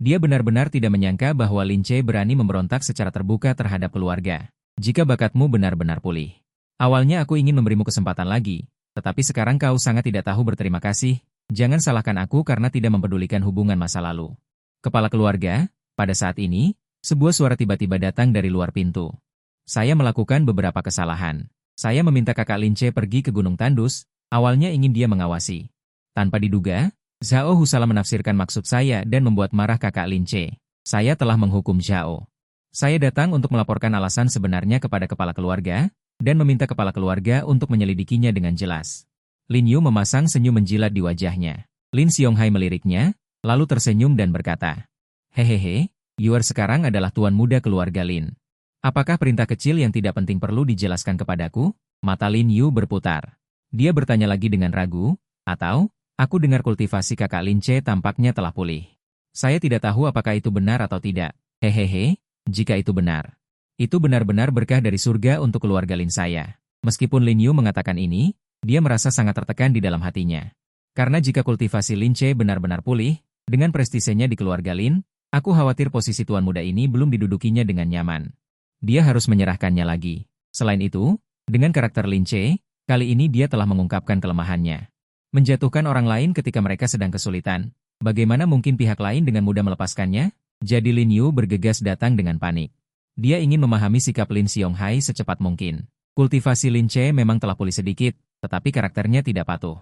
Dia benar-benar tidak menyangka bahwa Lin Che berani memberontak secara terbuka terhadap keluarga. Jika bakatmu benar-benar pulih. Awalnya aku ingin memberimu kesempatan lagi, tetapi sekarang kau sangat tidak tahu berterima kasih. Jangan salahkan aku karena tidak mempedulikan hubungan masa lalu. Kepala keluarga, pada saat ini, sebuah suara tiba-tiba datang dari luar pintu. Saya melakukan beberapa kesalahan. Saya meminta kakak Lin Che pergi ke Gunung Tandus, awalnya ingin dia mengawasi. Tanpa diduga, Zhao Hu salah menafsirkan maksud saya dan membuat marah kakak Lin Che. Saya telah menghukum Zhao. Saya datang untuk melaporkan alasan sebenarnya kepada kepala keluarga, dan meminta kepala keluarga untuk menyelidikinya dengan jelas. Lin Yu memasang senyum menjilat di wajahnya. Lin Xiongghai meliriknya, lalu tersenyum dan berkata, "Hehehe, Yuer sekarang adalah tuan muda keluarga Lin. Apakah perintah kecil yang tidak penting perlu dijelaskan kepadaku?" Mata Lin Yu berputar. Dia bertanya lagi dengan ragu, "Atau, aku dengar kultivasi kakak Lin Che tampaknya telah pulih. Saya tidak tahu apakah itu benar atau tidak. Hehehe, jika itu benar. Itu benar-benar berkah dari surga untuk keluarga Lin saya." Meskipun Lin Yu mengatakan ini, dia merasa sangat tertekan di dalam hatinya. Karena jika kultivasi Lin Che benar-benar pulih, dengan prestisenya di keluarga Lin, aku khawatir posisi tuan muda ini belum didudukinya dengan nyaman. Dia harus menyerahkannya lagi. Selain itu, dengan karakter Lin Che, kali ini dia telah mengungkapkan kelemahannya. Menjatuhkan orang lain ketika mereka sedang kesulitan. Bagaimana mungkin pihak lain dengan mudah melepaskannya? Jadi Lin Yu bergegas datang dengan panik. Dia ingin memahami sikap Lin Xiongghai secepat mungkin. Kultivasi Lin Che memang telah pulih sedikit, tetapi karakternya tidak patuh.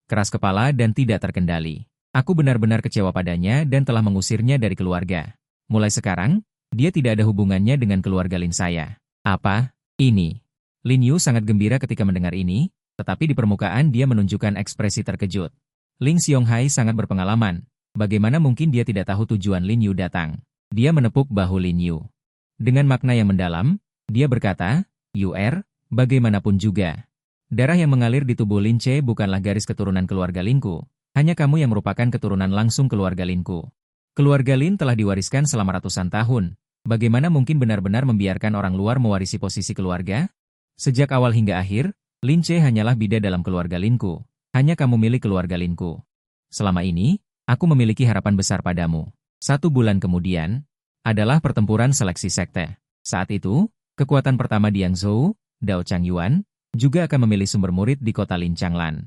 Keras kepala dan tidak terkendali. Aku benar-benar kecewa padanya dan telah mengusirnya dari keluarga. Mulai sekarang, dia tidak ada hubungannya dengan keluarga Lin saya. Apa? Ini. Lin Yu sangat gembira ketika mendengar ini, tetapi di permukaan dia menunjukkan ekspresi terkejut. Lin Xiongghai sangat berpengalaman. Bagaimana mungkin dia tidak tahu tujuan Lin Yu datang? Dia menepuk bahu Lin Yu. Dengan makna yang mendalam, dia berkata, "Yuer, bagaimanapun juga. Darah yang mengalir di tubuh Lin Che bukanlah garis keturunan keluarga Linku. Hanya kamu yang merupakan keturunan langsung keluarga Linku. Keluarga Lin telah diwariskan selama ratusan tahun. Bagaimana mungkin benar-benar membiarkan orang luar mewarisi posisi keluarga? Sejak awal hingga akhir, Lin Che hanyalah bidah dalam keluarga Linku. Hanya kamu milik keluarga Linku. Selama ini, aku memiliki harapan besar padamu." 1 bulan kemudian, adalah pertempuran seleksi sekte. Saat itu, kekuatan pertama di Yangzhou, Dao Changyuan, juga akan memilih sumber murid di kota Lin Changlan.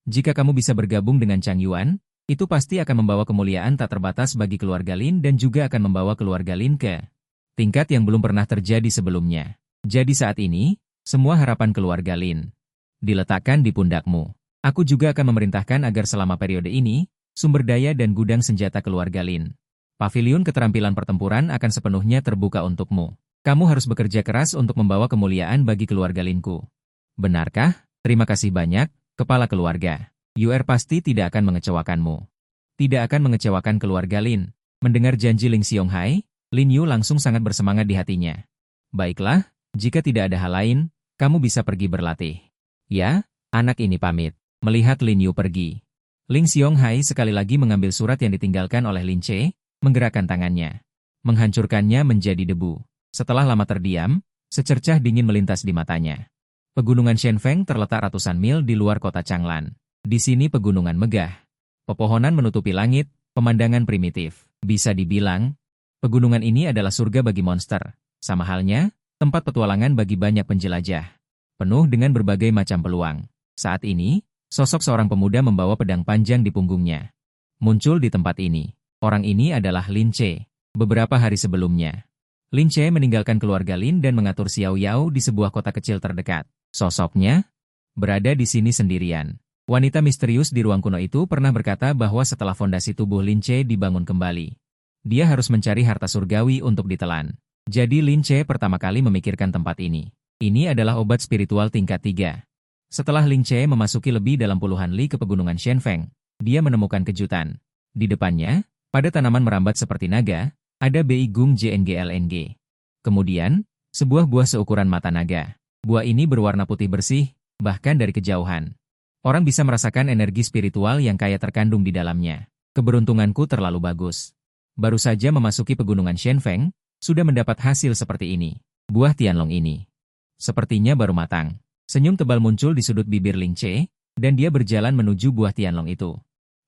Jika kamu bisa bergabung dengan Changyuan, itu pasti akan membawa kemuliaan tak terbatas bagi keluarga Lin dan juga akan membawa keluarga Lin ke tingkat yang belum pernah terjadi sebelumnya. Jadi saat ini, semua harapan keluarga Lin diletakkan di pundakmu. Aku juga akan memerintahkan agar selama periode ini, sumber daya dan gudang senjata keluarga Lin, pavilion keterampilan pertempuran akan sepenuhnya terbuka untukmu. Kamu harus bekerja keras untuk membawa kemuliaan bagi keluarga Linku. Benarkah? Terima kasih banyak, kepala keluarga. Yuer pasti tidak akan mengecewakanmu. Tidak akan mengecewakan keluarga Lin. Mendengar janji Lin Xiongghai, Lin Yu langsung sangat bersemangat di hatinya. Baiklah, jika tidak ada hal lain, kamu bisa pergi berlatih. Ya, anak ini pamit. Melihat Lin Yu pergi, Lin Xiongghai sekali lagi mengambil surat yang ditinggalkan oleh Lin Che, menggerakkan tangannya, menghancurkannya menjadi debu. Setelah lama terdiam, secercah dingin melintas di matanya. Pegunungan Shenfeng terletak ratusan mil di luar kota Changlan. Di sini pegunungan megah. Pepohonan menutupi langit, pemandangan primitif. Bisa dibilang, pegunungan ini adalah surga bagi monster. Sama halnya, tempat petualangan bagi banyak penjelajah. Penuh dengan berbagai macam peluang. Saat ini, sosok seorang pemuda membawa pedang panjang di punggungnya. Muncul di tempat ini. Orang ini adalah Lin Che. Beberapa hari sebelumnya, Lin Che meninggalkan keluarga Lin dan mengatur Xiao Yao di sebuah kota kecil terdekat. Sosoknya berada di sini sendirian. Wanita misterius di ruang kuno itu pernah berkata bahwa setelah fondasi tubuh Lin Che dibangun kembali, dia harus mencari harta surgawi untuk ditelan. Jadi Lin Che pertama kali memikirkan tempat ini. Ini adalah obat spiritual tingkat 3. Setelah Lin Che memasuki lebih dalam puluhan li ke pegunungan Shenfeng, dia menemukan kejutan. Di depannya, Pada tanaman merambat seperti naga, ada Beigung JNGLNG. Kemudian, sebuah buah seukuran mata naga. Buah ini berwarna putih bersih, bahkan dari kejauhan. Orang bisa merasakan energi spiritual yang kaya terkandung di dalamnya. Keberuntunganku terlalu bagus. Baru saja memasuki pegunungan Shenfeng, sudah mendapat hasil seperti ini. Buah Tianlong ini sepertinya baru matang. Senyum tebal muncul di sudut bibir Ling Che, dan dia berjalan menuju buah Tianlong itu.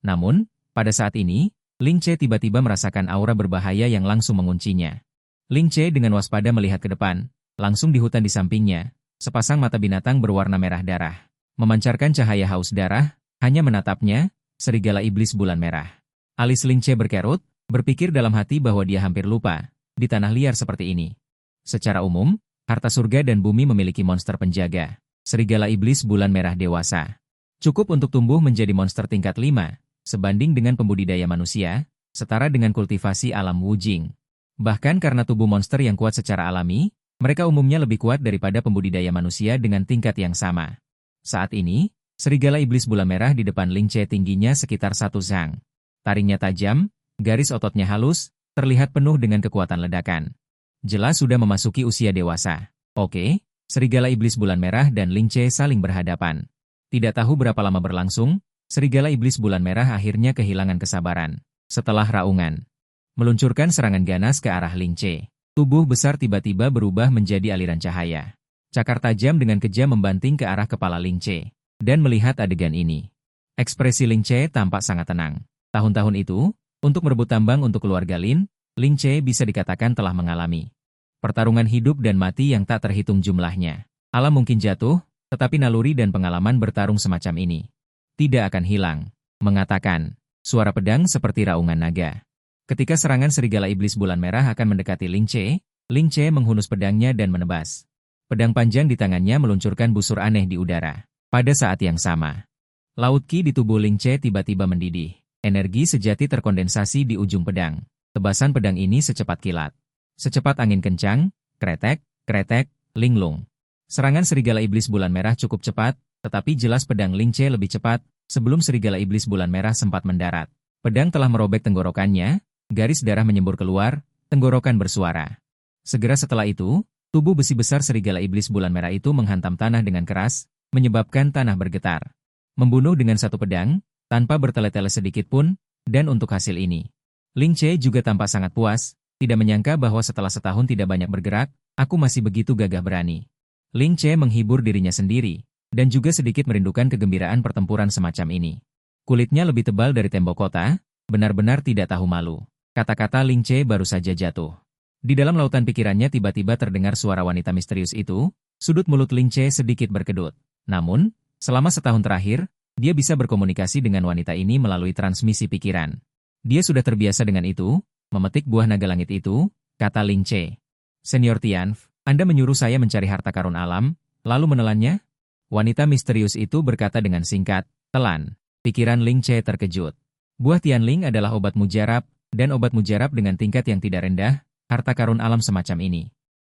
Namun, pada saat ini, Ling Che tiba-tiba merasakan aura berbahaya yang langsung menguncinya. Ling Che dengan waspada melihat ke depan, langsung di hutan di sampingnya, sepasang mata binatang berwarna merah darah. Memancarkan cahaya haus darah, hanya menatapnya, serigala iblis bulan merah. Alis Ling Che berkerut, berpikir dalam hati bahwa dia hampir lupa, di tanah liar seperti ini. Secara umum, harta surga dan bumi memiliki monster penjaga, serigala iblis bulan merah dewasa. Cukup untuk tumbuh menjadi monster tingkat 5, sebanding dengan pembudidaya manusia, setara dengan kultivasi alam Wujing. Bahkan karena tubuh monster yang kuat secara alami, mereka umumnya lebih kuat daripada pembudidaya manusia dengan tingkat yang sama. Saat ini, serigala iblis bulan merah di depan Ling Che tingginya sekitar 1 zang. Taringnya tajam, garis ototnya halus, terlihat penuh dengan kekuatan ledakan. Jelas sudah memasuki usia dewasa. Oke, serigala iblis bulan merah dan Ling Che saling berhadapan. Tidak tahu berapa lama berlangsung, serigala iblis bulan merah akhirnya kehilangan kesabaran. Setelah raungan, meluncurkan serangan ganas ke arah Ling Che. Tubuh besar tiba-tiba berubah menjadi aliran cahaya. Cakar tajam dengan kejam membanting ke arah kepala Ling Che. Dan melihat adegan ini, ekspresi Ling Che tampak sangat tenang. Tahun-tahun itu, untuk merebut tambang untuk keluarga Lin, Ling Che bisa dikatakan telah mengalami pertarungan hidup dan mati yang tak terhitung jumlahnya. Alam mungkin jatuh, tetapi naluri dan pengalaman bertarung semacam ini tidak akan hilang. Mengatakan, suara pedang seperti raungan naga. Ketika serangan serigala iblis bulan merah akan mendekati Ling Che menghunus pedangnya dan menebas. Pedang panjang di tangannya meluncurkan busur aneh di udara. Pada saat yang sama, laut Qi di tubuh Ling Che tiba-tiba mendidih. Energi sejati terkondensasi di ujung pedang. Tebasan pedang ini secepat kilat. Secepat angin kencang, kretek, kretek, linglung. Serangan serigala iblis bulan merah cukup cepat, tetapi jelas pedang Ling Che lebih cepat. Sebelum serigala iblis bulan merah sempat mendarat, pedang telah merobek tenggorokannya, garis darah menyembur keluar, tenggorokan bersuara. Segera setelah itu, tubuh besi besar serigala iblis bulan merah itu menghantam tanah dengan keras, menyebabkan tanah bergetar. Membunuh dengan satu pedang, tanpa bertele-tele sedikit pun, dan untuk hasil ini, Ling Che juga tampak sangat puas, tidak menyangka bahwa setelah setahun tidak banyak bergerak, aku masih begitu gagah berani. Ling Che menghibur dirinya sendiri, dan juga sedikit merindukan kegembiraan pertempuran semacam ini. Kulitnya lebih tebal dari tembok kota, benar-benar tidak tahu malu. Kata-kata Ling Che baru saja jatuh. Di dalam lautan pikirannya tiba-tiba terdengar suara wanita misterius itu, sudut mulut Ling Che sedikit berkedut. Namun, selama setahun terakhir, dia bisa berkomunikasi dengan wanita ini melalui transmisi pikiran. Dia sudah terbiasa dengan itu, memetik buah naga langit itu, kata Ling Che. Senior Tianf, Anda menyuruh saya mencari harta karun alam, lalu menelannya? Wanita misterius itu berkata dengan singkat, telan. Pikiran Ling Che terkejut. Buah Tianling adalah obat mujarab, dan obat mujarab dengan tingkat yang tidak rendah, harta karun alam semacam ini.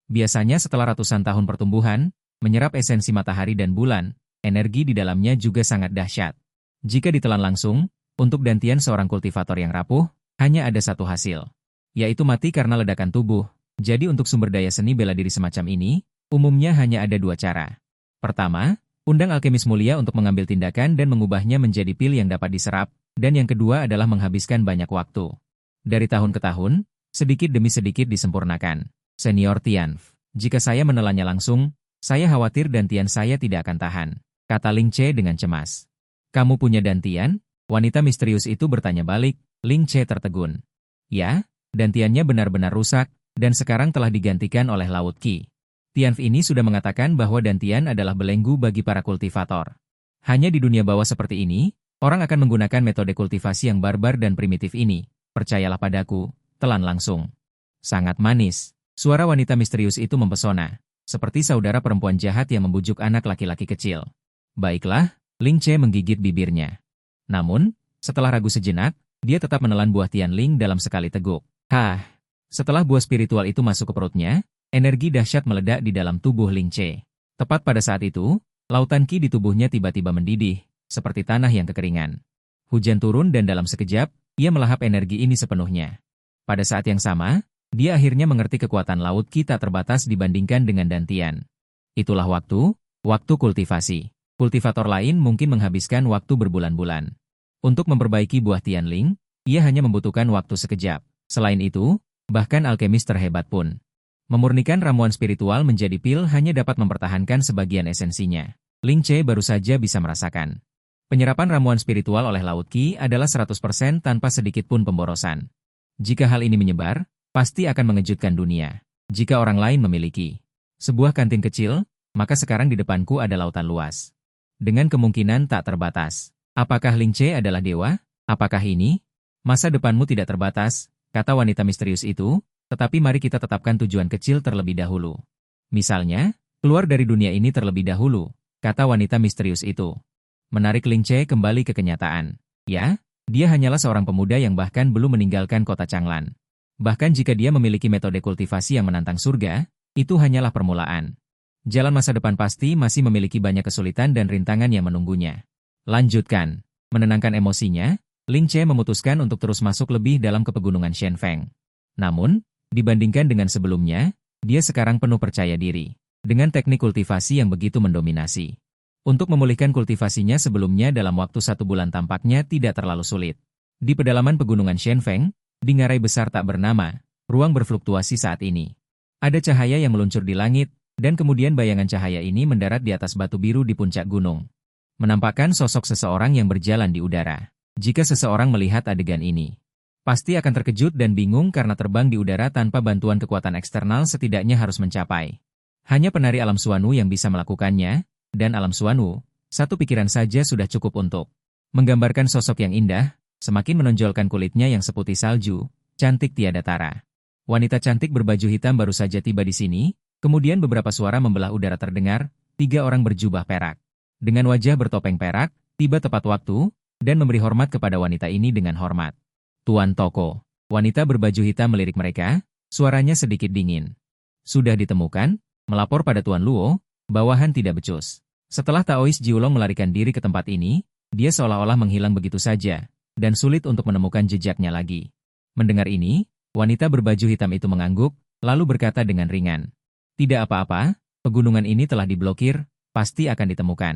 Biasanya setelah ratusan tahun pertumbuhan, menyerap esensi matahari dan bulan, energi di dalamnya juga sangat dahsyat. Jika ditelan langsung, untuk dantian seorang kultivator yang rapuh, hanya ada satu hasil, yaitu mati karena ledakan tubuh. Jadi untuk sumber daya seni bela diri semacam ini, umumnya hanya ada 2 cara. Pertama, undang alkemis mulia untuk mengambil tindakan dan mengubahnya menjadi pil yang dapat diserap, dan yang kedua adalah menghabiskan banyak waktu. Dari tahun ke tahun, sedikit demi sedikit disempurnakan. Senior Tianf, jika saya menelannya langsung, saya khawatir dantian saya tidak akan tahan, kata Ling Che dengan cemas. Kamu punya dantian? Wanita misterius itu bertanya balik. Ling Che tertegun. Ya, dantiannya benar-benar rusak, dan sekarang telah digantikan oleh Laut Qi. Tianf ini sudah mengatakan bahwa dantian adalah belenggu bagi para kultivator. Hanya di dunia bawah seperti ini, orang akan menggunakan metode kultivasi yang barbar dan primitif ini. Percayalah padaku, telan langsung. Sangat manis. Suara wanita misterius itu mempesona, seperti saudara perempuan jahat yang membujuk anak laki-laki kecil. Baiklah, Ling Che menggigit bibirnya. Namun, setelah ragu sejenak, dia tetap menelan buah Tianling dalam sekali teguk. Setelah buah spiritual itu masuk ke perutnya, energi dahsyat meledak di dalam tubuh Ling Che. Tepat pada saat itu, lautan Qi di tubuhnya tiba-tiba mendidih, seperti tanah yang kekeringan. Hujan turun dan dalam sekejap, ia melahap energi ini sepenuhnya. Pada saat yang sama, dia akhirnya mengerti kekuatan laut kita terbatas dibandingkan dengan Dantian. Itulah waktu kultivasi. Kultivator lain mungkin menghabiskan waktu berbulan-bulan. Untuk memperbaiki buah Tianling, ia hanya membutuhkan waktu sekejap. Selain itu, bahkan alkemis terhebat pun memurnikan ramuan spiritual menjadi pil hanya dapat mempertahankan sebagian esensinya. Ling Che baru saja bisa merasakan. Penyerapan ramuan spiritual oleh Laut Qi adalah 100% tanpa sedikit pun pemborosan. Jika hal ini menyebar, pasti akan mengejutkan dunia. Jika orang lain memiliki sebuah kantin kecil, maka sekarang di depanku ada lautan luas. Dengan kemungkinan tak terbatas. Apakah Ling Che adalah dewa? Apakah ini? Masa depanmu tidak terbatas, kata wanita misterius itu, tetapi mari kita tetapkan tujuan kecil terlebih dahulu. Misalnya, keluar dari dunia ini terlebih dahulu, kata wanita misterius itu. Menarik Ling Che kembali ke kenyataan. Ya, dia hanyalah seorang pemuda yang bahkan belum meninggalkan kota Changlan. Bahkan jika dia memiliki metode kultivasi yang menantang surga, itu hanyalah permulaan. Jalan masa depan pasti masih memiliki banyak kesulitan dan rintangan yang menunggunya. Lanjutkan. Menenangkan emosinya, Ling Che memutuskan untuk terus masuk lebih dalam ke pegunungan Shenfeng. Namun, dibandingkan dengan sebelumnya, dia sekarang penuh percaya diri. Dengan teknik kultivasi yang begitu mendominasi. Untuk memulihkan kultivasinya sebelumnya dalam waktu 1 bulan tampaknya tidak terlalu sulit. Di pedalaman pegunungan Shenfeng, di ngarai besar tak bernama, ruang berfluktuasi saat ini. Ada cahaya yang meluncur di langit, dan kemudian bayangan cahaya ini mendarat di atas batu biru di puncak gunung. Menampakkan sosok seseorang yang berjalan di udara. Jika seseorang melihat adegan ini, pasti akan terkejut dan bingung karena terbang di udara tanpa bantuan kekuatan eksternal setidaknya harus mencapai. Hanya penari alam Suanu yang bisa melakukannya, dan alam Suanu, satu pikiran saja sudah cukup untuk menggambarkan sosok yang indah, semakin menonjolkan kulitnya yang seputih salju, cantik tiada tara. Wanita cantik berbaju hitam baru saja tiba di sini, kemudian beberapa suara membelah udara terdengar, 3 orang berjubah perak. Dengan wajah bertopeng perak, tiba tepat waktu, dan memberi hormat kepada wanita ini dengan hormat. Tuan Toko. Wanita berbaju hitam melirik mereka, suaranya sedikit dingin. Sudah ditemukan, melapor pada Tuan Luo, bawahan tidak becus. Setelah Taois Jiulong melarikan diri ke tempat ini, dia seolah-olah menghilang begitu saja, dan sulit untuk menemukan jejaknya lagi. Mendengar ini, wanita berbaju hitam itu mengangguk, lalu berkata dengan ringan. Tidak apa-apa, pegunungan ini telah diblokir, pasti akan ditemukan.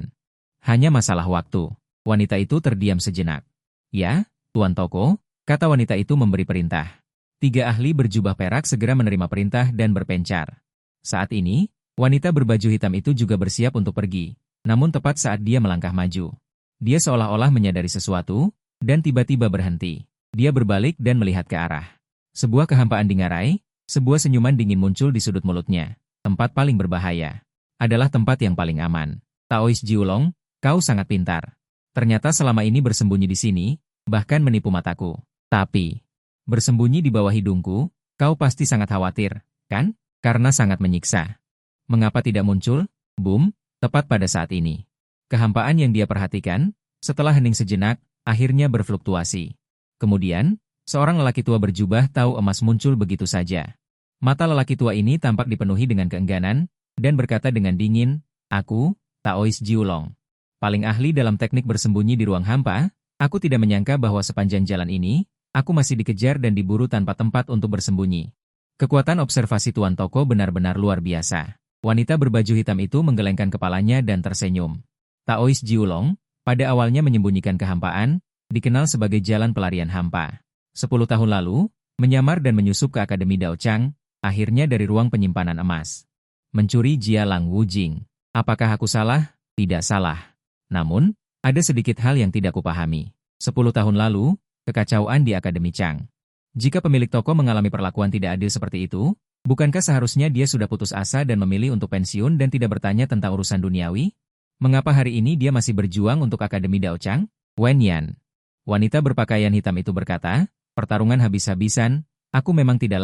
Hanya masalah waktu. Wanita itu terdiam sejenak. Ya, Tuan Toko, kata wanita itu memberi perintah. 3 ahli berjubah perak segera menerima perintah dan berpencar. Saat ini, wanita berbaju hitam itu juga bersiap untuk pergi, namun tepat saat dia melangkah maju. Dia seolah-olah menyadari sesuatu, dan tiba-tiba berhenti. Dia berbalik dan melihat ke arah sebuah kehampaan di ngarai, sebuah senyuman dingin muncul di sudut mulutnya. Tempat paling berbahaya adalah tempat yang paling aman. Taois Jiulong, kau sangat pintar. Ternyata selama ini bersembunyi di sini, bahkan menipu mataku. Tapi, bersembunyi di bawah hidungku, kau pasti sangat khawatir, kan? Karena sangat menyiksa. Mengapa tidak muncul? Boom, tepat pada saat ini. Kehampaan yang dia perhatikan, setelah hening sejenak, akhirnya berfluktuasi. Kemudian, seorang lelaki tua berjubah tahu emas muncul begitu saja. Mata lelaki tua ini tampak dipenuhi dengan keengganan, dan berkata dengan dingin, aku, Taois Jiulong. Paling ahli dalam teknik bersembunyi di ruang hampa, aku tidak menyangka bahwa sepanjang jalan ini, aku masih dikejar dan diburu tanpa tempat untuk bersembunyi. Kekuatan observasi Tuan Toko benar-benar luar biasa. Wanita berbaju hitam itu menggelengkan kepalanya dan tersenyum. Taois Jiulong, pada awalnya menyembunyikan kehampaan, dikenal sebagai jalan pelarian hampa. 10 tahun lalu, menyamar dan menyusup ke Akademi Dao Chang, akhirnya dari ruang penyimpanan emas. Mencuri Jia Lang Wujing. Apakah aku salah? Tidak salah. Namun, ada sedikit hal yang tidak kupahami. 10 tahun lalu, kekacauan di Akademi Chang. Jika pemilik toko mengalami perlakuan tidak adil seperti itu, bukankah seharusnya dia sudah putus asa dan memilih untuk pensiun dan tidak bertanya tentang urusan duniawi? Mengapa hari ini dia masih berjuang untuk Akademi Dao Chang? Wen Yan. Wanita berpakaian hitam itu berkata, pertarungan habis-habisan, aku memang tidak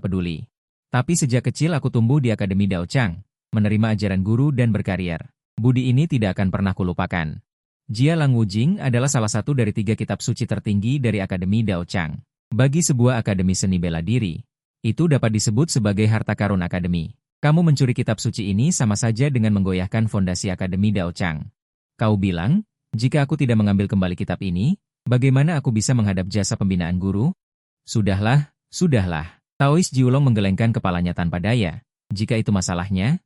peduli. Tapi sejak kecil aku tumbuh di Akademi Dao Chang, menerima ajaran guru dan berkarier. Budi ini tidak akan pernah kulupakan. Jia Lang Wujing adalah salah satu dari 3 kitab suci tertinggi dari Akademi Dao Chang. Bagi sebuah akademi seni bela diri, itu dapat disebut sebagai harta karun akademi. Kamu mencuri kitab suci ini sama saja dengan menggoyahkan fondasi Akademi Dao Chang. Kau bilang, jika aku tidak mengambil kembali kitab ini, Bagaimana aku bisa menghadap jasa pembinaan guru? Sudahlah, sudahlah. Taois Jiulong menggelengkan kepalanya tanpa daya. Jika itu masalahnya,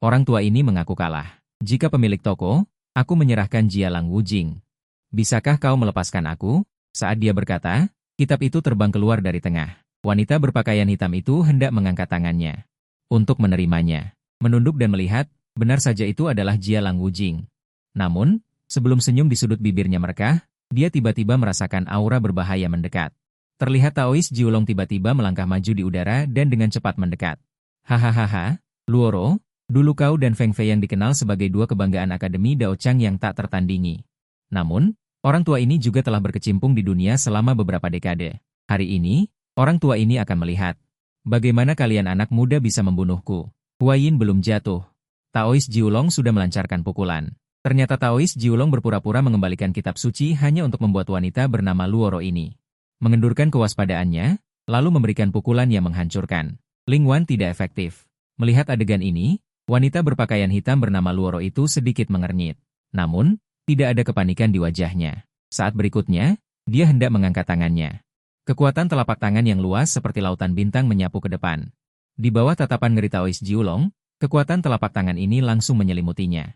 orang tua ini mengaku kalah. Jika pemilik toko, aku menyerahkan Jialang Wujing. Bisakah kau melepaskan aku? Saat dia berkata, kitab itu terbang keluar dari tengah. Wanita berpakaian hitam itu hendak mengangkat tangannya untuk menerimanya. Menunduk dan melihat, benar saja itu adalah Jialang Wujing. Namun, sebelum senyum di sudut bibirnya merekah, dia tiba-tiba merasakan aura berbahaya mendekat. Terlihat Taois Jiulong tiba-tiba melangkah maju di udara dan dengan cepat mendekat. Hahaha, Luoro, dulu kau dan Feng Fei yang dikenal sebagai dua kebanggaan Akademi Dao Chang yang tak tertandingi. Namun, orang tua ini juga telah berkecimpung di dunia selama beberapa dekade. Hari ini, orang tua ini akan melihat bagaimana kalian anak muda bisa membunuhku. Huayin belum jatuh. Taois Jiulong sudah melancarkan pukulan. Ternyata Taois Jiulong berpura-pura mengembalikan kitab suci hanya untuk membuat wanita bernama Luoro ini mengendurkan kewaspadaannya, lalu memberikan pukulan yang menghancurkan. Ling Wan tidak efektif. Melihat adegan ini, wanita berpakaian hitam bernama Luoro itu sedikit mengernyit. Namun, tidak ada kepanikan di wajahnya. Saat berikutnya, dia hendak mengangkat tangannya. Kekuatan telapak tangan yang luas seperti lautan bintang menyapu ke depan. Di bawah tatapan ngeri Taois Jiulong, kekuatan telapak tangan ini langsung menyelimutinya.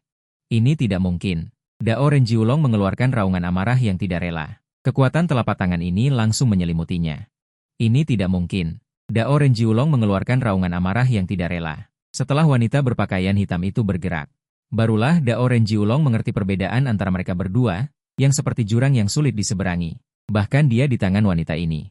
Ini tidak mungkin. Dao Ren Jiulong mengeluarkan raungan amarah yang tidak rela. Kekuatan telapak tangan ini langsung menyelimutinya. Ini tidak mungkin. Dao Ren Jiulong mengeluarkan raungan amarah yang tidak rela. Setelah wanita berpakaian hitam itu bergerak, barulah Dao Ren Jiulong mengerti perbedaan antara mereka berdua, yang seperti jurang yang sulit diseberangi. Bahkan dia di tangan wanita ini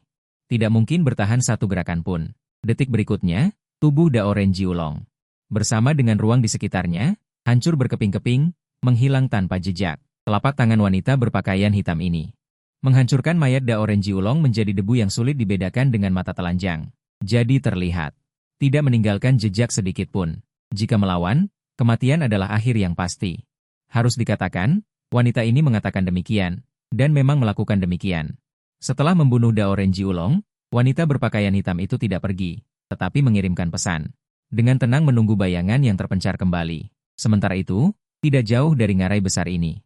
tidak mungkin bertahan satu gerakan pun. Detik berikutnya, tubuh Dao Ren Jiulong bersama dengan ruang di sekitarnya hancur berkeping-keping, menghilang tanpa jejak. Telapak tangan wanita berpakaian hitam ini menghancurkan mayat Dao Ren Jiulong menjadi debu yang sulit dibedakan dengan mata telanjang. Jadi terlihat tidak meninggalkan jejak sedikit pun. Jika melawan, kematian adalah akhir yang pasti. Harus dikatakan, wanita ini mengatakan demikian, dan memang melakukan demikian. Setelah membunuh Dao Ren Jiulong, wanita berpakaian hitam itu tidak pergi, tetapi mengirimkan pesan. Dengan tenang menunggu bayangan yang terpencar kembali. Sementara itu, tidak jauh dari ngarai besar ini,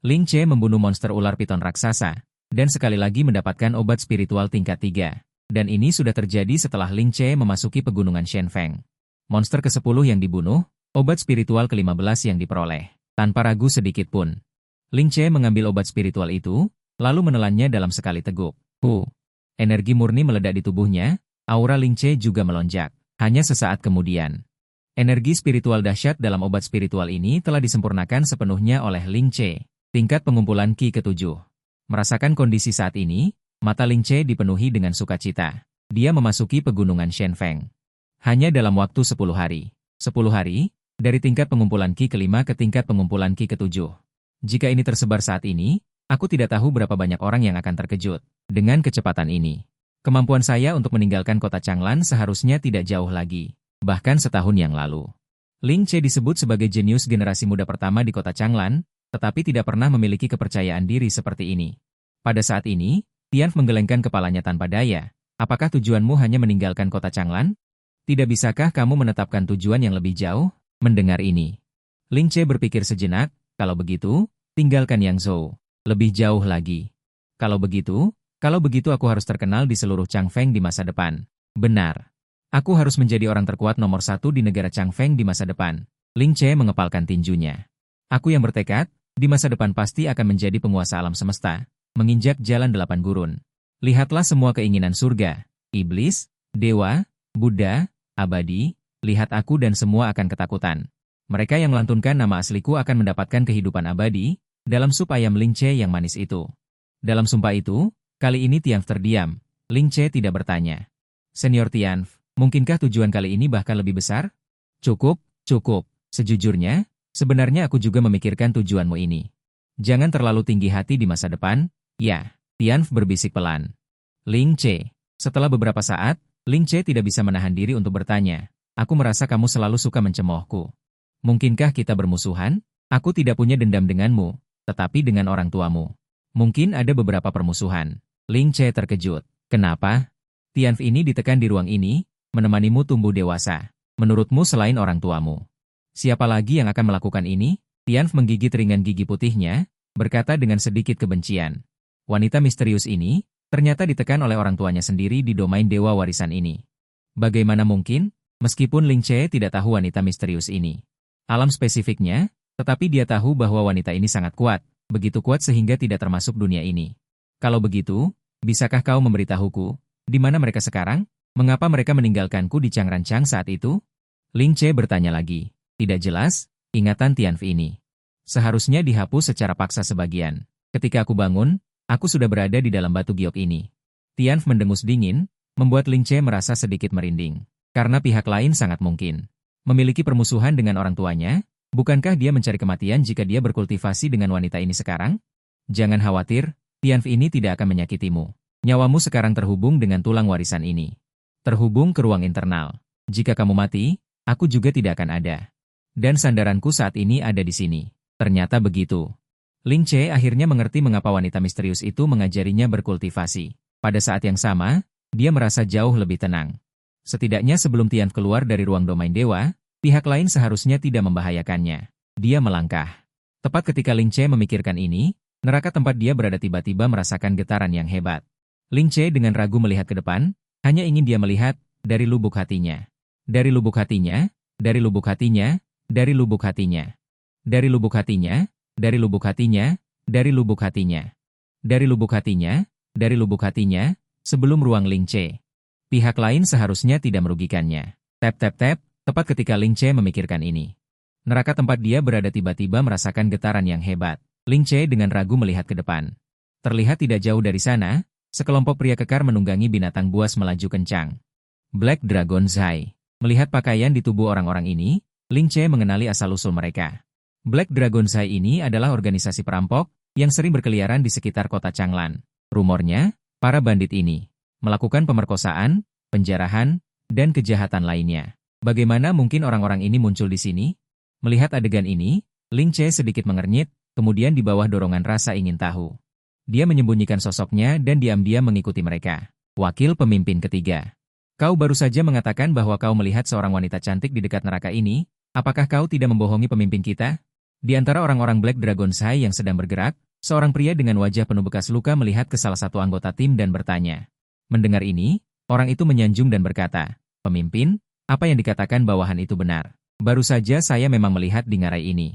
Ling Che membunuh monster ular piton raksasa, dan sekali lagi mendapatkan obat spiritual tingkat 3. Dan ini sudah terjadi setelah Ling Che memasuki pegunungan Shenfeng. Monster ke-10 yang dibunuh, obat spiritual ke-15 yang diperoleh. Tanpa ragu sedikit pun, Ling Che mengambil obat spiritual itu, lalu menelannya dalam sekali teguk. Energi murni meledak di tubuhnya, aura Ling Che juga melonjak. Hanya sesaat kemudian, energi spiritual dahsyat dalam obat spiritual ini telah disempurnakan sepenuhnya oleh Ling Che. Tingkat pengumpulan Qi ke-7. Merasakan kondisi saat ini, mata Ling Che dipenuhi dengan sukacita. Dia memasuki pegunungan Shenfeng. Hanya dalam waktu 10 hari. 10 hari, dari tingkat pengumpulan Qi ke-5 ke tingkat pengumpulan Qi ke-7. Jika ini tersebar saat ini, aku tidak tahu berapa banyak orang yang akan terkejut. Dengan kecepatan ini, kemampuan saya untuk meninggalkan kota Changlan seharusnya tidak jauh lagi. Bahkan setahun yang lalu, Ling Che disebut sebagai jenius generasi muda pertama di kota Changlan, tetapi tidak pernah memiliki kepercayaan diri seperti ini. Pada saat ini, Tian menggelengkan kepalanya tanpa daya. Apakah tujuanmu hanya meninggalkan kota Changlan? Tidak bisakah kamu menetapkan tujuan yang lebih jauh? Mendengar ini, Ling Che berpikir sejenak, kalau begitu, tinggalkan Yangzhou. Lebih jauh lagi. Kalau begitu aku harus terkenal di seluruh Changfeng di masa depan. Benar. Aku harus menjadi orang terkuat nomor 1 di negara Changfeng di masa depan. Ling Che mengepalkan tinjunya. Aku yang bertekad, di masa depan pasti akan menjadi penguasa alam semesta, menginjak jalan 8 gurun. Lihatlah semua keinginan surga, iblis, dewa, Buddha, abadi, lihat aku dan semua akan ketakutan. Mereka yang melantunkan nama asliku akan mendapatkan kehidupan abadi, dalam sup ayam Ling Che yang manis itu. Dalam sumpah itu, kali ini Tianf terdiam. Ling Che tidak bertanya. Senior Tianf, mungkinkah tujuan kali ini bahkan lebih besar? Cukup. Sejujurnya, sebenarnya aku juga memikirkan tujuanmu ini. Jangan terlalu tinggi hati di masa depan, ya. Tianf berbisik pelan. Ling Che. Setelah beberapa saat, Ling Che tidak bisa menahan diri untuk bertanya. Aku merasa kamu selalu suka mencemoohku. Mungkinkah kita bermusuhan? Aku tidak punya dendam denganmu, tetapi dengan orang tuamu. Mungkin ada beberapa permusuhan. Ling Che terkejut. Kenapa? Tianf ini ditekan di ruang ini, menemanimu tumbuh dewasa. Menurutmu selain orang tuamu, siapa lagi yang akan melakukan ini? Tianf menggigit ringan gigi putihnya, berkata dengan sedikit kebencian. Wanita misterius ini ternyata ditekan oleh orang tuanya sendiri di domain dewa warisan ini. Bagaimana mungkin? Meskipun Ling Che tidak tahu wanita misterius ini alam spesifiknya, tetapi dia tahu bahwa wanita ini sangat kuat, begitu kuat sehingga tidak termasuk dunia ini. Kalau begitu, bisakah kau memberitahuku, di mana mereka sekarang? Mengapa mereka meninggalkanku di Changrancang saat itu? Ling Che bertanya lagi. Tidak jelas, ingatan Tianfu ini. Seharusnya dihapus secara paksa sebagian. Ketika aku bangun, aku sudah berada di dalam batu giok ini. Tianfu mendengus dingin, membuat Ling Che merasa sedikit merinding. Karena pihak lain sangat mungkin memiliki permusuhan dengan orang tuanya, bukankah dia mencari kematian jika dia berkultivasi dengan wanita ini sekarang? Jangan khawatir, Tianfu ini tidak akan menyakitimu. Nyawamu sekarang terhubung dengan tulang warisan ini. Terhubung ke ruang internal. Jika kamu mati, aku juga tidak akan ada. Dan sandaranku saat ini ada di sini. Ternyata begitu. Ling Che akhirnya mengerti mengapa wanita misterius itu mengajarinya berkultivasi. Pada saat yang sama, dia merasa jauh lebih tenang. Setidaknya sebelum Tianfu keluar dari ruang domain dewa, pihak lain seharusnya tidak membahayakannya. Dia melangkah. Tepat ketika Ling Che memikirkan ini, neraka tempat dia berada tiba-tiba merasakan getaran yang hebat. Ling Che dengan ragu melihat ke depan, hanya ingin dia melihat dari lubuk hatinya. Dari lubuk hatinya, dari lubuk hatinya, dari lubuk hatinya. Dari lubuk hatinya, dari lubuk hatinya, dari lubuk hatinya. Dari lubuk hatinya, dari lubuk hatinya, sebelum ruang Ling Che. Pihak lain seharusnya tidak merugikannya. Tap-tap-tap, tepat ketika Ling Che memikirkan ini. Neraka tempat dia berada tiba-tiba merasakan getaran yang hebat. Ling Che dengan ragu melihat ke depan. Terlihat tidak jauh dari sana, sekelompok pria kekar menunggangi binatang buas melaju kencang. Black Dragon Zai. Melihat pakaian di tubuh orang-orang ini, Ling Che mengenali asal-usul mereka. Black Dragon Zai ini adalah organisasi perampok yang sering berkeliaran di sekitar kota Changlan. Rumornya, para bandit ini melakukan pemerkosaan, penjarahan, dan kejahatan lainnya. Bagaimana mungkin orang-orang ini muncul di sini? Melihat adegan ini, Ling Che sedikit mengernyit, kemudian di bawah dorongan rasa ingin tahu. Dia menyembunyikan sosoknya dan diam-diam mengikuti mereka. Wakil pemimpin ketiga. Kau baru saja mengatakan bahwa kau melihat seorang wanita cantik di dekat neraka ini, apakah kau tidak membohongi pemimpin kita? Di antara orang-orang Black Dragon Zai yang sedang bergerak, seorang pria dengan wajah penuh bekas luka melihat ke salah satu anggota tim dan bertanya. Mendengar ini, orang itu menyanjung dan berkata, "Pemimpin, apa yang dikatakan bawahan itu benar. Baru saja saya memang melihat di ngarai ini.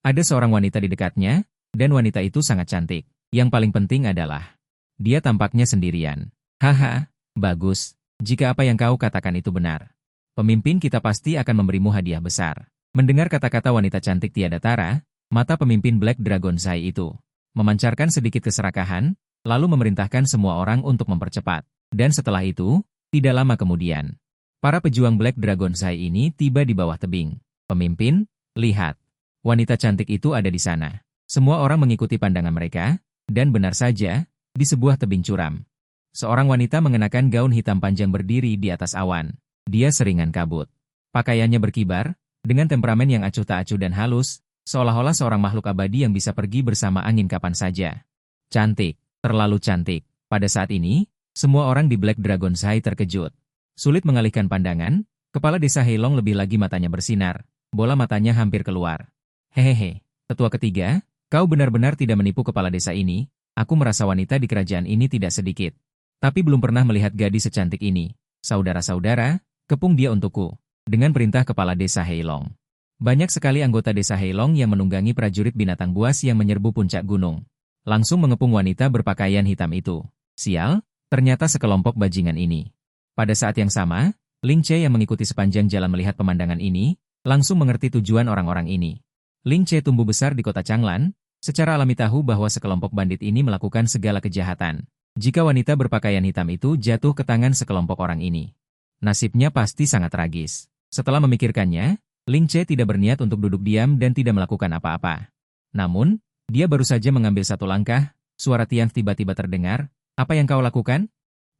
Ada seorang wanita di dekatnya, dan wanita itu sangat cantik. Yang paling penting adalah, dia tampaknya sendirian. Haha, bagus, jika apa yang kau katakan itu benar. Pemimpin kita pasti akan memberimu hadiah besar." Mendengar kata-kata wanita cantik tiada tara, mata pemimpin Black Dragon Zai itu memancarkan sedikit keserakahan, lalu memerintahkan semua orang untuk mempercepat. Dan setelah itu, tidak lama kemudian, para pejuang Black Dragon Zai ini tiba di bawah tebing. Pemimpin, lihat. Wanita cantik itu ada di sana. Semua orang mengikuti pandangan mereka, dan benar saja, di sebuah tebing curam. Seorang wanita mengenakan gaun hitam panjang berdiri di atas awan. Dia seringan kabut. Pakaiannya berkibar, dengan temperamen yang acuh tak acuh dan halus, seolah-olah seorang makhluk abadi yang bisa pergi bersama angin kapan saja. Cantik, terlalu cantik. Pada saat ini, semua orang di Black Dragon Zai terkejut. Sulit mengalihkan pandangan, kepala desa Heilong lebih lagi matanya bersinar, bola matanya hampir keluar. Hehehe, tetua ketiga, kau benar-benar tidak menipu kepala desa ini, aku merasa wanita di kerajaan ini tidak sedikit. Tapi belum pernah melihat gadis secantik ini. Saudara-saudara, kepung dia untukku. Dengan perintah kepala desa Heilong. Banyak sekali anggota desa Heilong yang menunggangi prajurit binatang buas yang menyerbu puncak gunung. Langsung mengepung wanita berpakaian hitam itu. Sial, ternyata sekelompok bajingan ini. Pada saat yang sama, Ling Che yang mengikuti sepanjang jalan melihat pemandangan ini, langsung mengerti tujuan orang-orang ini. Ling Che tumbuh besar di kota Changlan, secara alami tahu bahwa sekelompok bandit ini melakukan segala kejahatan. Jika wanita berpakaian hitam itu jatuh ke tangan sekelompok orang ini, nasibnya pasti sangat tragis. Setelah memikirkannya, Ling Che tidak berniat untuk duduk diam dan tidak melakukan apa-apa. Namun, dia baru saja mengambil satu langkah, suara Tianfu tiba-tiba terdengar. Apa yang kau lakukan?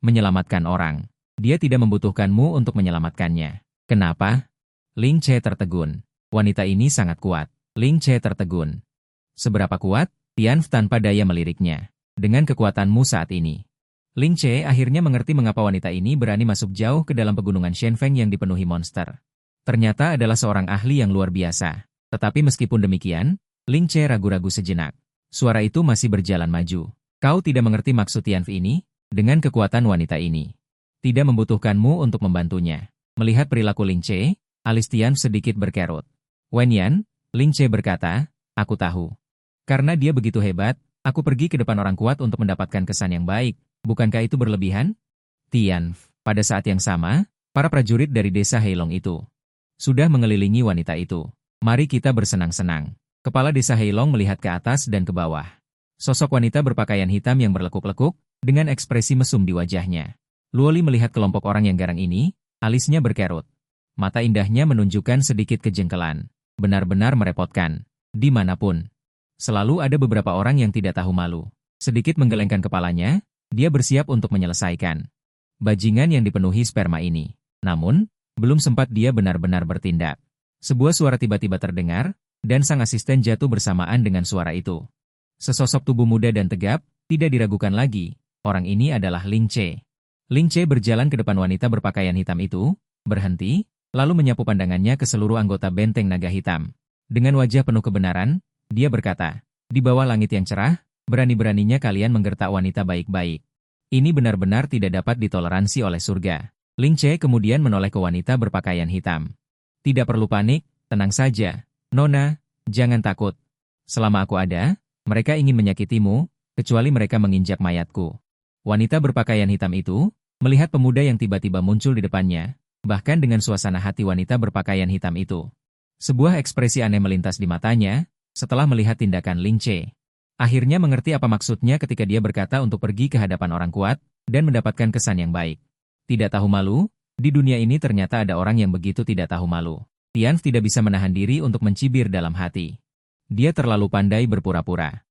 Menyelamatkan orang. Dia tidak membutuhkanmu untuk menyelamatkannya. Kenapa? Ling Che tertegun. Wanita ini sangat kuat. Ling Che tertegun. Seberapa kuat? Tianfu tanpa daya meliriknya. Dengan kekuatanmu saat ini. Ling Che akhirnya mengerti mengapa wanita ini berani masuk jauh ke dalam pegunungan Shenfeng yang dipenuhi monster. Ternyata adalah seorang ahli yang luar biasa. Tetapi meskipun demikian, Ling Che ragu-ragu sejenak. Suara itu masih berjalan maju. Kau tidak mengerti maksud Tianf ini, dengan kekuatan wanita ini. Tidak membutuhkanmu untuk membantunya. Melihat perilaku Ling Che, alis Tianf sedikit berkerut. Wen Yan, Ling Che berkata, aku tahu. Karena dia begitu hebat, aku pergi ke depan orang kuat untuk mendapatkan kesan yang baik. Bukankah itu berlebihan? Tianf, pada saat yang sama, para prajurit dari desa Heilong itu sudah mengelilingi wanita itu. Mari kita bersenang-senang. Kepala desa Heilong melihat ke atas dan ke bawah. Sosok wanita berpakaian hitam yang berlekuk-lekuk, dengan ekspresi mesum di wajahnya. Luoli melihat kelompok orang yang garang ini, alisnya berkerut. Mata indahnya menunjukkan sedikit kejengkelan. Benar-benar merepotkan. Dimanapun. Selalu ada beberapa orang yang tidak tahu malu. Sedikit menggelengkan kepalanya, dia bersiap untuk menyelesaikan bajingan yang dipenuhi sperma ini. Namun, belum sempat dia benar-benar bertindak. Sebuah suara tiba-tiba terdengar, dan sang asisten jatuh bersamaan dengan suara itu. Sesosok tubuh muda dan tegap, tidak diragukan lagi, orang ini adalah Ling Che. Ling Che berjalan ke depan wanita berpakaian hitam itu, berhenti, lalu menyapu pandangannya ke seluruh anggota benteng naga hitam. Dengan wajah penuh kebenaran, dia berkata, di bawah langit yang cerah, berani-beraninya kalian menggertak wanita baik-baik. Ini benar-benar tidak dapat ditoleransi oleh surga. Ling Che kemudian menoleh ke wanita berpakaian hitam. Tidak perlu panik, tenang saja. Nona, jangan takut. Selama aku ada, mereka ingin menyakitimu, kecuali mereka menginjak mayatku. Wanita berpakaian hitam itu, melihat pemuda yang tiba-tiba muncul di depannya, bahkan dengan suasana hati wanita berpakaian hitam itu. Sebuah ekspresi aneh melintas di matanya, setelah melihat tindakan Ling Che. Akhirnya mengerti apa maksudnya ketika dia berkata untuk pergi ke hadapan orang kuat, dan mendapatkan kesan yang baik. Tidak tahu malu, di dunia ini ternyata ada orang yang begitu tidak tahu malu. Tianf tidak bisa menahan diri untuk mencibir dalam hati. Dia terlalu pandai berpura-pura.